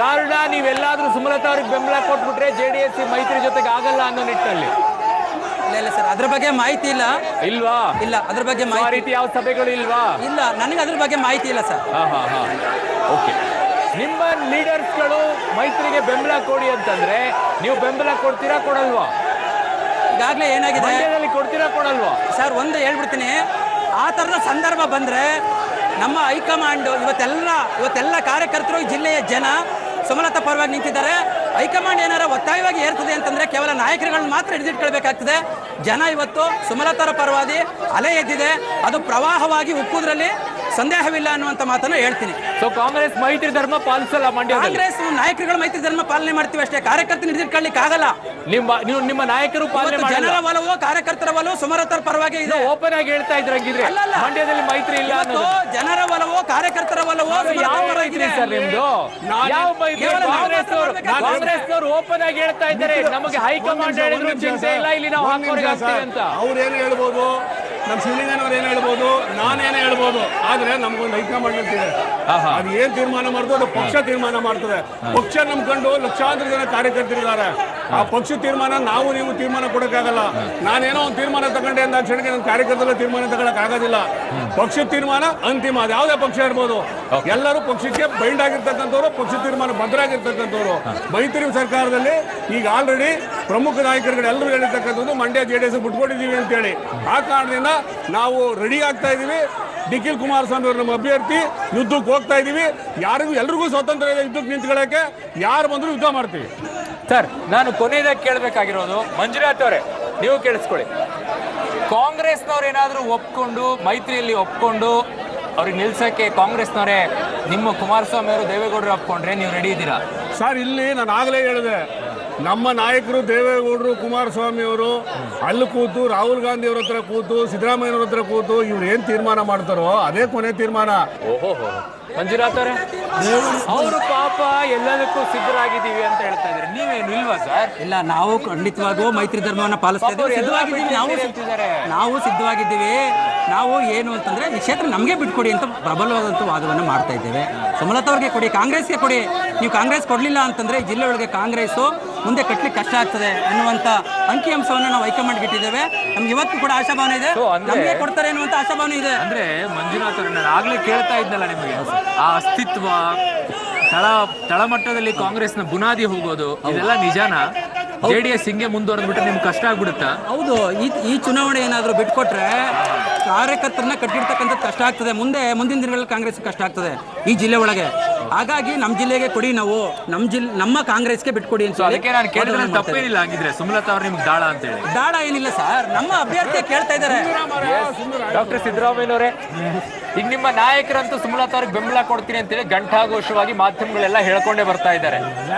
ಕಾರಣ ನೀವೆಲ್ಲಾದ್ರೂ ಸುಮಲತಾ ಅವ್ರಿಗೆ ಬೆಂಬಲ ಕೊಟ್ಬಿಟ್ರೆ JDS ಮೈತ್ರಿ ಜೊತೆಗೆ ಆಗಲ್ಲ ಅನ್ನೋ ನಿಟ್ಟಿನಲ್ಲಿ.
ಇಲ್ಲ ಸರ್, ಅದ್ರ ಬಗ್ಗೆ ಮಾಹಿತಿ ಇಲ್ಲ.
ಇಲ್ವಾ?
ಇಲ್ಲ, ಅದ್ರ ಬಗ್ಗೆ
ರೀತಿ ಯಾವ ಸಭೆಗಳು ಇಲ್ವಾ?
ಇಲ್ಲ, ನನಗೆ ಅದ್ರ ಬಗ್ಗೆ ಮಾಹಿತಿ ಇಲ್ಲ ಸರ್.
ಓಕೆ, ನಿಮ್ಮ ಲೀಡರ್ಸ್ಗಳು ಮೈತ್ರಿಗೆ ಬೆಂಬಲ ಕೊಡಿ ಅಂತಂದ್ರೆ ನೀವು ಬೆಂಬಲ ಕೊಡ್ತೀರಾ ಕೊಡಲ್ವಾ?
ಈಗಾಗಲೇ ಏನಾಗಿದೆ,
ಕೊಡ್ತೀರಾ ಕೊಡಲ್ವಾ?
ಸರ್, ಒಂದು ಹೇಳ್ಬಿಡ್ತೀನಿ, ಆ ಥರದ ಸಂದರ್ಭ ಬಂದ್ರೆ ನಮ್ಮ ಹೈಕಮಾಂಡ್ ಇವತ್ತೆಲ್ಲ ಕಾರ್ಯಕರ್ತರು, ಈ ಜಿಲ್ಲೆಯ ಜನ ಸುಮಲತಾ ಪರವಾಗಿ ನಿಂತಿದ್ದಾರೆ. ಹೈಕಮಾಂಡ್ ಏನಾರ ಒತ್ತಾಯವಾಗಿ ಏರ್ತದೆ ಅಂತಂದ್ರೆ ಕೇವಲ ನಾಯಕರುಗಳನ್ನ ಮಾತ್ರ ಹಿಡಿದಿಟ್ಕೊಳ್ಬೇಕಾಗ್ತದೆ. ಜನ ಇವತ್ತು ಸುಮಲತಾರ ಪರವಾಗಿ ಅಲೆ ಎದ್ದಿದೆ, ಅದು ಪ್ರವಾಹವಾಗಿ ಉಕ್ಕುದ್ರಲ್ಲಿ ಸಂದೇಹವಿಲ್ಲ ಅನ್ನುವಂಥ ಮಾತನ್ನು ಹೇಳ್ತೀನಿ.
ಸೊ ಕಾಂಗ್ರೆಸ್ ಮೈತ್ರಿ ಧರ್ಮ ಪಾಲಿಸಲ್ಲ ಮಂಡ್ಯದಲ್ಲಿ.
ಕಾಂಗ್ರೆಸ್ ನಾಯಕರುಗಳು ಮೈತ್ರಿ ಧರ್ಮ ಪಾಲನೆ ಮಾಡ್ತೀವಿ ಅಷ್ಟೇ, ಕಾರ್ಯಕರ್ತನ ಹಿಡಿದಿಟ್ಕೊಳ್ಳಿಕ್ಕೆ ಆಗಲ್ಲ.
ನಿಮ್ಮ ನಾಯಕರು ಪಾಲನೆ
ಇವತ್ತು
ಮಾಡಲ್ಲ.
ಜನರ ಒಲವು ಕಾರ್ಯಕರ್ತರ ಒಲವು ಸುಮಲತಾರ ಪರವಾಗಿ ಇದೆ.
ಓಪನ್ ಆಗಿ ಹೇಳ್ತಾ ಇದ್ರಂಗಿದ್ರೆ
ಅಲ್ಲಲ್ಲ.
ಮಂಡ್ಯದಲ್ಲಿ ಮೈತ್ರಿ ಇಲ್ಲ
ಇವತ್ತು
ಅನ್ನೋದು.
ಜನರ ಒಲವು ಕಾರ್ಯಕರ್ತರ ಒಲವು
ಯಾವ ಮೈತ್ರಿ ಸರ್ ನಿಮ್ದು? ಯಾವ ಮೈತ್ರಿ?
ಕೇವಲ
ಕಾಂಗ್ರೆಸ್ನವರು ಓಪನ್ ಆಗಿ ಹೇಳ್ತಾ ಇದ್ದಾರೆ, ನಮಗೆ ಹೈಕಮಾಂಡ್ ಹೇಳಿದ್ರು ಚಿಂತೆ ಇಲ್ಲ, ಇಲ್ಲಿ ನಾವು ಹಾಕೋರಿಗೆ ಆಗ್ತೀವಿ ಅಂತ.
ಅವ್ರೇನು ಹೇಳ್ಬೋದು, ನಮ್ಮ ಶಿವಲಿಂಗನವ್ರು ಏನು ಹೇಳ್ಬೋದು, ನಾನೇನು ಹೇಳ್ಬೋದು, ಆದ್ರೆ ನಮ್ಗೊಂದು ಹೈಕಮಾಂಡ್ ಅಂತಿದೆ. ಅದು ಏನ್ ತೀರ್ಮಾನ ಮಾಡ್ತೋ ಅದು ಪಕ್ಷ ತೀರ್ಮಾನ ಮಾಡ್ತದೆ. ಪಕ್ಷ ನಂಬ್ಕೊಂಡು ಲಕ್ಷಾಂತರ ಜನ ಕಾರ್ಯಕರ್ತರಿದ್ದಾರೆ. ಆ ಪಕ್ಷ ತೀರ್ಮಾನ ನಾವು ನೀವು ತೀರ್ಮಾನ ಕೊಡಕ್ಕಾಗಲ್ಲ. ನಾನೇನೋ ಒಂದು ತೀರ್ಮಾನ ತಗೊಂಡೆ ಅಂದ ಕ್ಷಣಕ್ಕೆ ನನ್ನ ಕಾರ್ಯಕರ್ತರ ತೀರ್ಮಾನ ತಗೊಳಕ್ ಆಗೋದಿಲ್ಲ. ಪಕ್ಷ ತೀರ್ಮಾನ ಅಂತಿಮ, ಅದು ಯಾವುದೇ ಪಕ್ಷ ಇರ್ಬೋದು. ಎಲ್ಲರೂ ಪಕ್ಷಕ್ಕೆ ಬೈಂಡ್ ಆಗಿರ್ತಕ್ಕಂಥವ್ರು, ಪಕ್ಷ ತೀರ್ಮಾನ ಭದ್ರಾಗಿರ್ತಕ್ಕಂಥವ್ರು. ಮೈತ್ರಿ ಸರ್ಕಾರದಲ್ಲಿ ಈಗ ಆಲ್ರೆಡಿ ಪ್ರಮುಖ ನಾಯಕರುಗಳು ಎಲ್ಲರೂ ಹೇಳಿರ್ತಕ್ಕಂಥದ್ದು ಮಂಡ್ಯ JDS ಬಿಟ್ಕೊಂಡಿದ್ದೀವಿ ಅಂತೇಳಿ. ಆ ಕಾರಣದಿಂದ ನಾವು ರೆಡಿ ಆಗ್ತಾ ಇದೀವಿ. ನಿಖಿಲ್ ಕುಮಾರಸ್ವಾಮಿ ಅವರು ನಮ್ಮ ಅಭ್ಯರ್ಥಿ, ಯುದ್ಧಕ್ಕೆ ಹೋಗ್ತಾ ಇದೀವಿ. ಎಲ್ರಿಗೂ ಸ್ವತಂತ್ರ ಇದೆ ಯುದ್ಧಕ್ಕೆ ನಿಂತ್ಕೊಳ್ಳಕ್ಕೆ, ಯಾರು ಬಂದರೂ ಯುದ್ಧ ಮಾಡ್ತೀವಿ.
ಸರ್, ನಾನು ಕೊನೆಯದಾಗಿ ಕೇಳಬೇಕಾಗಿರೋದು, ಮಂಜುನಾಥ್ ಅವರೇ ನೀವು ಕೇಳಿಸ್ಕೊಳ್ಳಿ, ಕಾಂಗ್ರೆಸ್ನವ್ರು ಏನಾದರೂ ಒಪ್ಕೊಂಡು ಮೈತ್ರಿಯಲ್ಲಿ ಒಪ್ಕೊಂಡು ಅವ್ರಿಗೆ ನಿಲ್ಸಕ್ಕೆ ಕಾಂಗ್ರೆಸ್ನವರೇ ನಿಮ್ಮ ಕುಮಾರಸ್ವಾಮಿ ಅವರು ದೇವೇಗೌಡರು ಒಪ್ಕೊಂಡ್ರೆ ನೀವು ರೆಡಿ ಇದ್ದೀರಾ?
ಸರ್, ಇಲ್ಲಿ ನಾನು ಆಗಲೇ ಹೇಳಿದೆ, ನಮ್ಮ ನಾಯಕರು ದೇವೇಗೌಡರು ಕುಮಾರಸ್ವಾಮಿ ಅವರು ಅಲ್ಲಿ ಕೂತು, ರಾಹುಲ್ ಗಾಂಧಿ ಅವ್ರ ಹತ್ರ ಕೂತು, ಸಿದ್ದರಾಮಯ್ಯವ್ರ ಹತ್ರ ಕೂತು ಇವ್ರು ಏನ್ ತೀರ್ಮಾನ ಮಾಡ್ತಾರೋ ಅದೇ ಕೊನೆ ತೀರ್ಮಾನ.
ಓಹೋ ಮಂಜುನಾಥ್ ಅವರೇ, ಅವರು ಪಾಪ ಎಲ್ಲದಕ್ಕೂ ಸಿದ್ಧರಾಗಿದ್ದೀವಿ ಅಂತ ಹೇಳ್ತಾ ಇದ್ದಾರೆ, ನೀವೇನು ಇಲ್ವಾ ಸರ್?
ಇಲ್ಲ, ನಾವು ಖಂಡಿತವಾಗೂ ಮೈತ್ರಿ ಧರ್ಮವನ್ನು ಪಾಲಿಸ್ತಾ ಇದ್ದೀವಿ, ಸಿದ್ಧವಾಗಿದ್ದೀವಿ. ನಾವು ಸಿದ್ಧವಾಗಿದ್ದೀವಿ. ನಾವು ಏನು ಅಂತಂದ್ರೆ ಈ ಕ್ಷೇತ್ರ ನಮಗೆ ಬಿಟ್ಕೊಡಿ ಅಂತ ಪ್ರಬಲವಾದಂಥ ವಾದವನ್ನು ಮಾಡ್ತಾ ಇದ್ದೇವೆ. ಸುಮಲತಾ ಅವ್ರಿಗೆ ಕೊಡಿ, ಕಾಂಗ್ರೆಸ್ಗೆ ಕೊಡಿ. ನೀವು ಕಾಂಗ್ರೆಸ್ ಕೊಡಲಿಲ್ಲ ಅಂತಂದ್ರೆ ಈ ಜಿಲ್ಲೆ ಒಳಗೆ ಕಾಂಗ್ರೆಸ್ಸು ಮುಂದೆ ಕಟ್ಟಲಿಕ್ಕೆ ಕಷ್ಟ ಆಗ್ತದೆ ಅನ್ನುವಂಥ ಅಂಕಿಅಂಶವನ್ನು ನಾವು ಹೈಕಮಾಂಡ್ಗೆ ಇಟ್ಟಿದ್ದೇವೆ. ನಮ್ಗೆ ಇವತ್ತು ಕೂಡ ಆಶಾಭಾವನೆ ಇದೆ, ನಮಗೆ ಕೊಡ್ತಾರೆ ಅನ್ನುವಂಥ ಆಶಾಭಾವನೆ ಇದೆ.
ಅಂದ್ರೆ ಮಂಜುನಾಥ್ ಅವ್ರೆ, ನಾನು ಆಗ್ಲೇ ಕೇಳ್ತಾ ಇದ್ನಲ್ಲ ನಿಮಗೆ, ಆ ಅಸ್ತಿತ್ವ ತಳಮಟ್ಟದಲ್ಲಿ ಕಾಂಗ್ರೆಸ್ನ ಬುನಾದಿ ಹೋಗೋದು ಇದೆಲ್ಲ ನಿಜಾನ? JDS ಹಿಂಗೆ ಮುಂದುವರೆದ್ಬಿಟ್ರೆ ನಿಮ್ಗೆ ಕಷ್ಟ ಆಗ್ಬಿಡುತ್ತಾ?
ಹೌದು, ಈ ಚುನಾವಣೆ ಏನಾದರೂ ಬಿಟ್ಕೊಟ್ರೆ ಕಾರ್ಯಕರ್ತರನ್ನ ಕಟ್ಟಿರ್ತಕ್ಕಂಥದ್ದು ಕಷ್ಟ ಆಗ್ತದೆ. ಮುಂದಿನ ದಿನಗಳಲ್ಲಿ ಕಾಂಗ್ರೆಸ್ ಕಷ್ಟ ಆಗ್ತದೆ ಈ ಜಿಲ್ಲೆ ಒಳಗೆ. ಹಾಗಾಗಿ ನಮ್ಮ ಜಿಲ್ಲೆಗೆ ಕೊಡಿ, ನಾವು ನಮ್ಮ ಕಾಂಗ್ರೆಸ್ಗೆ ಬಿಟ್ಕೊಡಿ ಅಂತ.
ಅದಕ್ಕೆ ನಾನು ಕೇಳಿದ್ರೆ ತಪ್ಪೇನಿಲ್ಲ. ಆಗಿದ್ರೆ ಸುಮಲತಾ ಅವ್ರು ನಿಮ್ಗೆ ದಾಳ ಅಂತ ಹೇಳಿ?
ದಾಳ ಏನಿಲ್ಲ ಸರ್, ನಮ್ಮ ಅಭ್ಯರ್ಥಿ ಕೇಳ್ತಾ ಇದ್ದಾರೆ.
ಡಾಕ್ಟರ್ ಸಿದ್ದರಾಮಯ್ಯನವರೇ, ಈಗ ನಿಮ್ಮ ನಾಯಕರಂತೂ ಸುಮಲತಾ ಅವ್ರಿಗೆ ಬೆಂಬಲ ಕೊಡ್ತೀನಿ ಅಂತೇಳಿ ಘಂಟಾಘೋಷವಾಗಿ ಮಾಧ್ಯಮಗಳೆಲ್ಲ ಹೇಳ್ಕೊಂಡೇ ಬರ್ತಾ ಇದ್ದಾರೆ.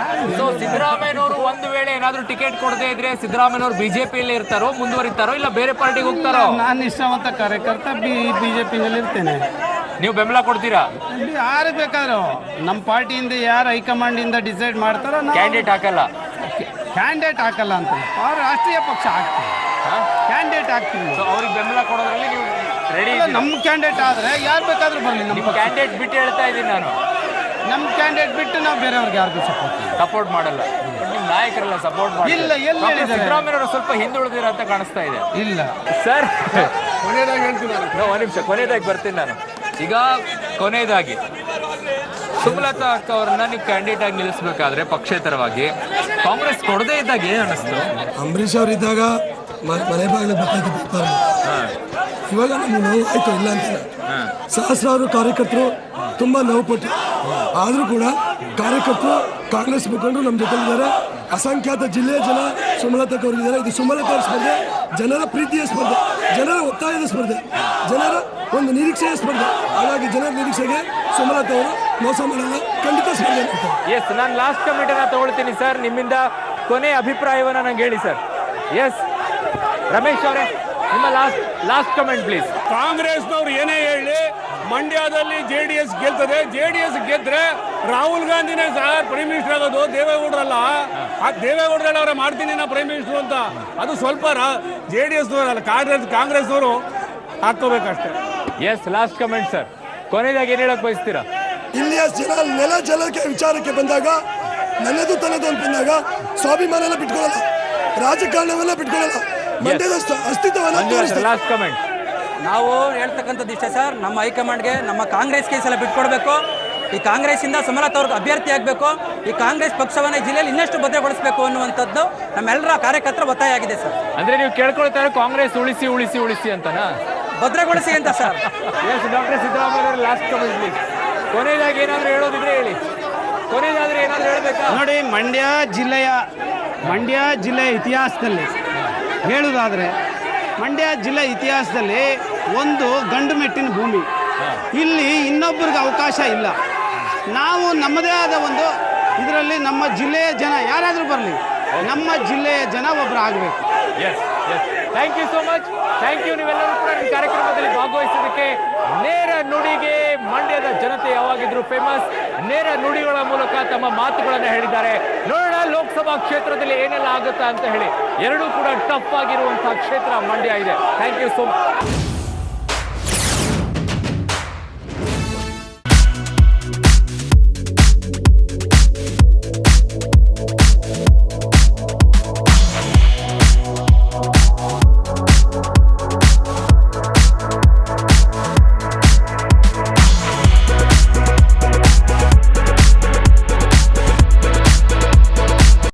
ಸೊ ಸಿದ್ದರಾಮಯ್ಯನವರು ಒಂದು ವೇಳೆ ಏನಾದ್ರೂ ಟಿಕೆಟ್ ಕೊಡದೇ ಇದ್ರೆ ಸಿದ್ದರಾಮಯ್ಯನವರು ಬಿಜೆಪಿಯಲ್ಲಿ ಇರ್ತಾರೋ, ಮುಂದುವರಿತಾರೋ, ಇಲ್ಲ ಬೇರೆ ಪಾರ್ಟಿಗೆ ಹೋಗ್ತಾರೋ?
ನಾನು ನಿಷ್ಠಾವಂತ ಕಾರ್ಯಕರ್ತ, ಬಿಜೆಪಿನಲ್ಲಿ ಇರ್ತೇನೆ.
ನೀವು ಬೆಂಬಲ ಕೊಡ್ತೀರಾ?
ಯಾರು ಬೇಕಾದ್ರೂ ನಮ್ಮ ಪಾರ್ಟಿಯಿಂದ ಯಾರು ಹೈಕಮಾಂಡ್ ಇಂದ ಡಿಸೈಡ್ ಮಾಡ್ತಾರೋ
ಕ್ಯಾಂಡಿಡೇಟ್ ಹಾಕಲ್ಲ.
ಕ್ಯಾಂಡಿಡೇಟ್ ಹಾಕಲ್ಲ ಅಂತ ಅವ್ರು ರಾಷ್ಟ್ರೀಯ ಪಕ್ಷ ಹಾಕ್ತೀವಿ, ಕ್ಯಾಂಡಿಡೇಟ್ ಹಾಕ್ತೀವಿ.
ಸೊ ಅವ್ರಿಗೆ ಬೆಂಬಲ ಕೊಡೋದ್ರಲ್ಲಿ ನೀವು ರೆಡಿ?
ನಮ್ಮ ಕ್ಯಾಂಡಿಡೇಟ್ ಆದ್ರೆ ಯಾರು ಬೇಕಾದ್ರೂ ಬರಲಿ.
ನಿಮ್ಮ ಕ್ಯಾಂಡಿಡೇಟ್ ಬಿಟ್ಟು ಹೇಳ್ತಾ ಇದ್ದೀನಿ ನಾನು.
ನಮ್ಮ ಕ್ಯಾಂಡಿಡೇಟ್ ಬಿಟ್ಟು ನಾವು ಬೇರೆಯವ್ರಿಗೆ ಯಾರಿಗೂ
ಸಪೋರ್ಟ್ ಮಾಡಲ್ಲ. ನಿಮ್ಮ ನಾಯಕರೆಲ್ಲ ಸಪೋರ್ಟ್ ಮಾಡಿ.
ಇಲ್ಲ, ಎಲ್ಲಿ ಹೇಳಿದ್ದಾರೆ?
ಸಿದ್ದರಾಮಯ್ಯವರು ಸ್ವಲ್ಪ ಹಿಂದುಳಿದಿರೋ ಅಂತ ಕಾಣಿಸ್ತಾ ಇದೆ.
ಇಲ್ಲ
ಸರ್,
ಕೊನೆಯದಾಗಿ ಹೇಳ್ತೀನಿ ನಾನು.
ಒಂದು ನಿಮಿಷ, ಕೊನೆಯದಾಗಿ ಬರ್ತೀನಿ ನಾನು. ಈಗ ಕೊನೆಯದಾಗಿ ಸುಮಲತಾ ಅಕ್ಕ ಅವ್ರನ್ನ ನೀವು ಕ್ಯಾಂಡಿಡೇಟ್ ಆಗಿ ನಿಲ್ಲಿಸಬೇಕಾದ್ರೆ ಪಕ್ಷೇತರವಾಗಿ ಕಾಂಗ್ರೆಸ್ ಕೊಡದೇ ಇದ್ದಾಗ ಏನು ಅನ್ನಿಸ್ತು?
ಅಂಬರೀಷ್ ಅವ್ರು ಇದ್ದಾಗ ಮನೆ ಬಾಗಿಲು ಬರ್ತಾರೆ. ಇವಾಗ ನಮ್ಗೆ ನೋವು ಆಯ್ತು, ಇಲ್ಲ ಅಂತಿಲ್ಲ. ಸಹಸ್ರಾರು ಕಾರ್ಯಕರ್ತರು ತುಂಬ ನೋವು ಪಟ್ಟರು. ಆದರೂ ಕೂಡ ಕಾರ್ಯಕರ್ತರು, ಕಾಂಗ್ರೆಸ್ ಮುಖಂಡರು ನಮ್ಮ ಜೊತೆಲಿದ್ದಾರೆ. ಅಸಂಖ್ಯಾತ ಜಿಲ್ಲೆಯ ಜನ ಸುಮಲತಾ ಅವ್ರಿಗಿದ್ದಾರೆ. ಇದು ಸುಮಲತಾ ಅವ್ರ ಸ್ಪರ್ಧೆ, ಜನರ ಪ್ರೀತಿಯ ಸ್ಪರ್ಧೆ, ಜನರ ಒತ್ತಾಯದ ಸ್ಪರ್ಧೆ, ಜನರ ಒಂದು ನಿರೀಕ್ಷೆಯ ಸ್ಪರ್ಧೆ. ಹಾಗಾಗಿ ಜನರ ನಿರೀಕ್ಷೆಗೆ ಸುಮಲತಾ ಅವರು ಮೋಸ ಮಾಡಲ್ಲ, ಖಂಡಿತ ಸ್ಪರ್ಧೆ ಮಾಡ್ತಾರೆ.
ಎಸ್, ನಾನು ಲಾಸ್ಟ್ ಕಮೆಂಟ್ ಅನ್ನ ತಗೊಳ್ತೀನಿ ಸರ್. ನಿಮ್ಮಿಂದ ಕೊನೆ ಅಭಿಪ್ರಾಯವನ್ನ ನಂಗೆ ಹೇಳಿ ಸರ್. ಎಸ್, ರಮೇಶ್ ಅವರೇ, ನಿಮ್ಮ ಲಾಸ್ಟ್ ಕಮೆಂಟ್ ಪ್ಲೀಸ್.
ಕಾಂಗ್ರೆಸ್ನವ್ರು ಏನೇ ಹೇಳಿ ಮಂಡ್ಯದಲ್ಲಿ JDS ಗೆಲ್ತದೆ. JDS ಗೆದ್ರೆ ರಾಹುಲ್ ಗಾಂಧಿನೇ ಸರ್ ಪ್ರೈಮ್ ಮಿನಿಸ್ಟರ್ ಆಗೋದು, ದೇವೇಗೌಡರಲ್ಲ. ಆ ದೇವೇಗೌಡರಲ್ಲ ಅವರೇ ಮಾಡ್ತೀನಿ ನಾ ಪ್ರೈಮ್ ಮಿನಿಸ್ಟರ್ ಅಂತ. ಅದು ಸ್ವಲ್ಪ JDSನವರಲ್ಲ, ಕಾಂಗ್ರೆಸ್ನವರು ಹಾಕೋಬೇಕಷ್ಟೇ.
Yes, last comment sir. ಕೊನೆಯದಾಗಿ ಏನು ಹೇಳಕ್ ಬಯಸ್ತೀರಾ?
ಇಲ್ಲಿಯ ಜನ ನೆಲ ಜಲಕ್ಕೆ ವಿಚಾರಕ್ಕೆ ಬಂದಾಗ, ನನ್ನದು ತನ್ನದು ಅಂತ ಬಂದಾಗ ಸ್ವಾಭಿಮಾನನ ಬಿಟ್ಕೊಳ್ಳಲ್ಲ, ರಾಜಕಾರಣವನ್ನ ಬಿಟ್ಕೊಳ್ಳಲ್ಲ, ಮಂಡ್ಯದ ಅಸ್ತಿತ್ವವನ್ನು.
Last comment.
ನಾವು ಹೇಳ್ತಕ್ಕಂಥದ್ದು ಇಷ್ಟೇ ಸರ್, ನಮ್ಮ ಹೈಕಮಾಂಡ್ಗೆ, ನಮ್ಮ ಕಾಂಗ್ರೆಸ್ಗೆ ಈ ಸಲ ಬಿಟ್ಕೊಡ್ಬೇಕು. ಈ ಕಾಂಗ್ರೆಸ್ಸಿಂದ ಸುಮಲತಾ ಅವ್ರಿಗೆ ಅಭ್ಯರ್ಥಿ ಆಗಬೇಕು. ಈ ಕಾಂಗ್ರೆಸ್ ಪಕ್ಷವನ್ನ ಜಿಲ್ಲೆಯಲ್ಲಿ ಇನ್ನಷ್ಟು ಭದ್ರಗೊಳಿಸಬೇಕು ಅನ್ನುವಂಥದ್ದು ನಮ್ಮೆಲ್ಲರ ಕಾರ್ಯಕರ್ತರ ಒತ್ತಾಯ ಆಗಿದೆ ಸರ್.
ಅಂದ್ರೆ ನೀವು ಕೇಳ್ಕೊಳ್ತಾರೆ ಕಾಂಗ್ರೆಸ್ ಉಳಿಸಿ ಉಳಿಸಿ ಉಳಿಸಿ ಅಂತನಾ?
ಭದ್ರಗೊಳಿಸಿ ಅಂತ sir.
Yes, doctor Siddaramaiah last comment please. ಕೊನೆಯದಾಗಿ ಏನಾದರೂ ಹೇಳೋದಿದ್ರೆ ಹೇಳಿ. ಕೊನೆಯದಾದ್ರೆ ಏನಾದರೂ ಹೇಳಬೇಕಾ?
ನೋಡಿ, ಮಂಡ್ಯ ಜಿಲ್ಲೆಯ ಇತಿಹಾಸದಲ್ಲಿ ಹೇಳುವುದಾದರೆ, ಮಂಡ್ಯ ಜಿಲ್ಲೆ ಇತಿಹಾಸದಲ್ಲಿ ಒಂದು ಗಂಡು ಮೆಟ್ಟಿನ ಭೂಮಿ. ಇಲ್ಲಿ ಇನ್ನೊಬ್ಬರಿಗೆ ಅವಕಾಶ ಇಲ್ಲ. ನಾವು ನಮ್ಮದೇ ಆದ ಒಂದು ಇದರಲ್ಲಿ ನಮ್ಮ ಜಿಲ್ಲೆಯ ಜನ ಯಾರಾದರೂ ಬರಲಿ, ನಮ್ಮ ಜಿಲ್ಲೆಯ ಜನ ಒಬ್ಬರು ಆಗಬೇಕು.
Thank you so much. Thank you. ನೀವೆಲ್ಲರೂ ಕೂಡ ಈ ಕಾರ್ಯಕ್ರಮದಲ್ಲಿ ಭಾಗವಹಿಸೋದಕ್ಕೆ. ನೇರ ನುಡಿಗೆ ಮಂಡ್ಯದ ಜನತೆ ಯಾವಾಗಿದ್ರು ಫೇಮಸ್. ನೇರ ನುಡಿಗಳ ಮೂಲಕ ತಮ್ಮ ಮಾತುಗಳನ್ನ ಹೇಳಿದ್ದಾರೆ. ನೋಡೋಣ ಲೋಕಸಭಾ ಕ್ಷೇತ್ರದಲ್ಲಿ ಏನೆಲ್ಲ ಆಗುತ್ತಾ ಅಂತ ಹೇಳಿ. ಎರಡೂ ಕೂಡ ಟಫ್ ಆಗಿರುವಂತಹ ಕ್ಷೇತ್ರ ಮಂಡ್ಯ ಇದೆ. Thank you so much.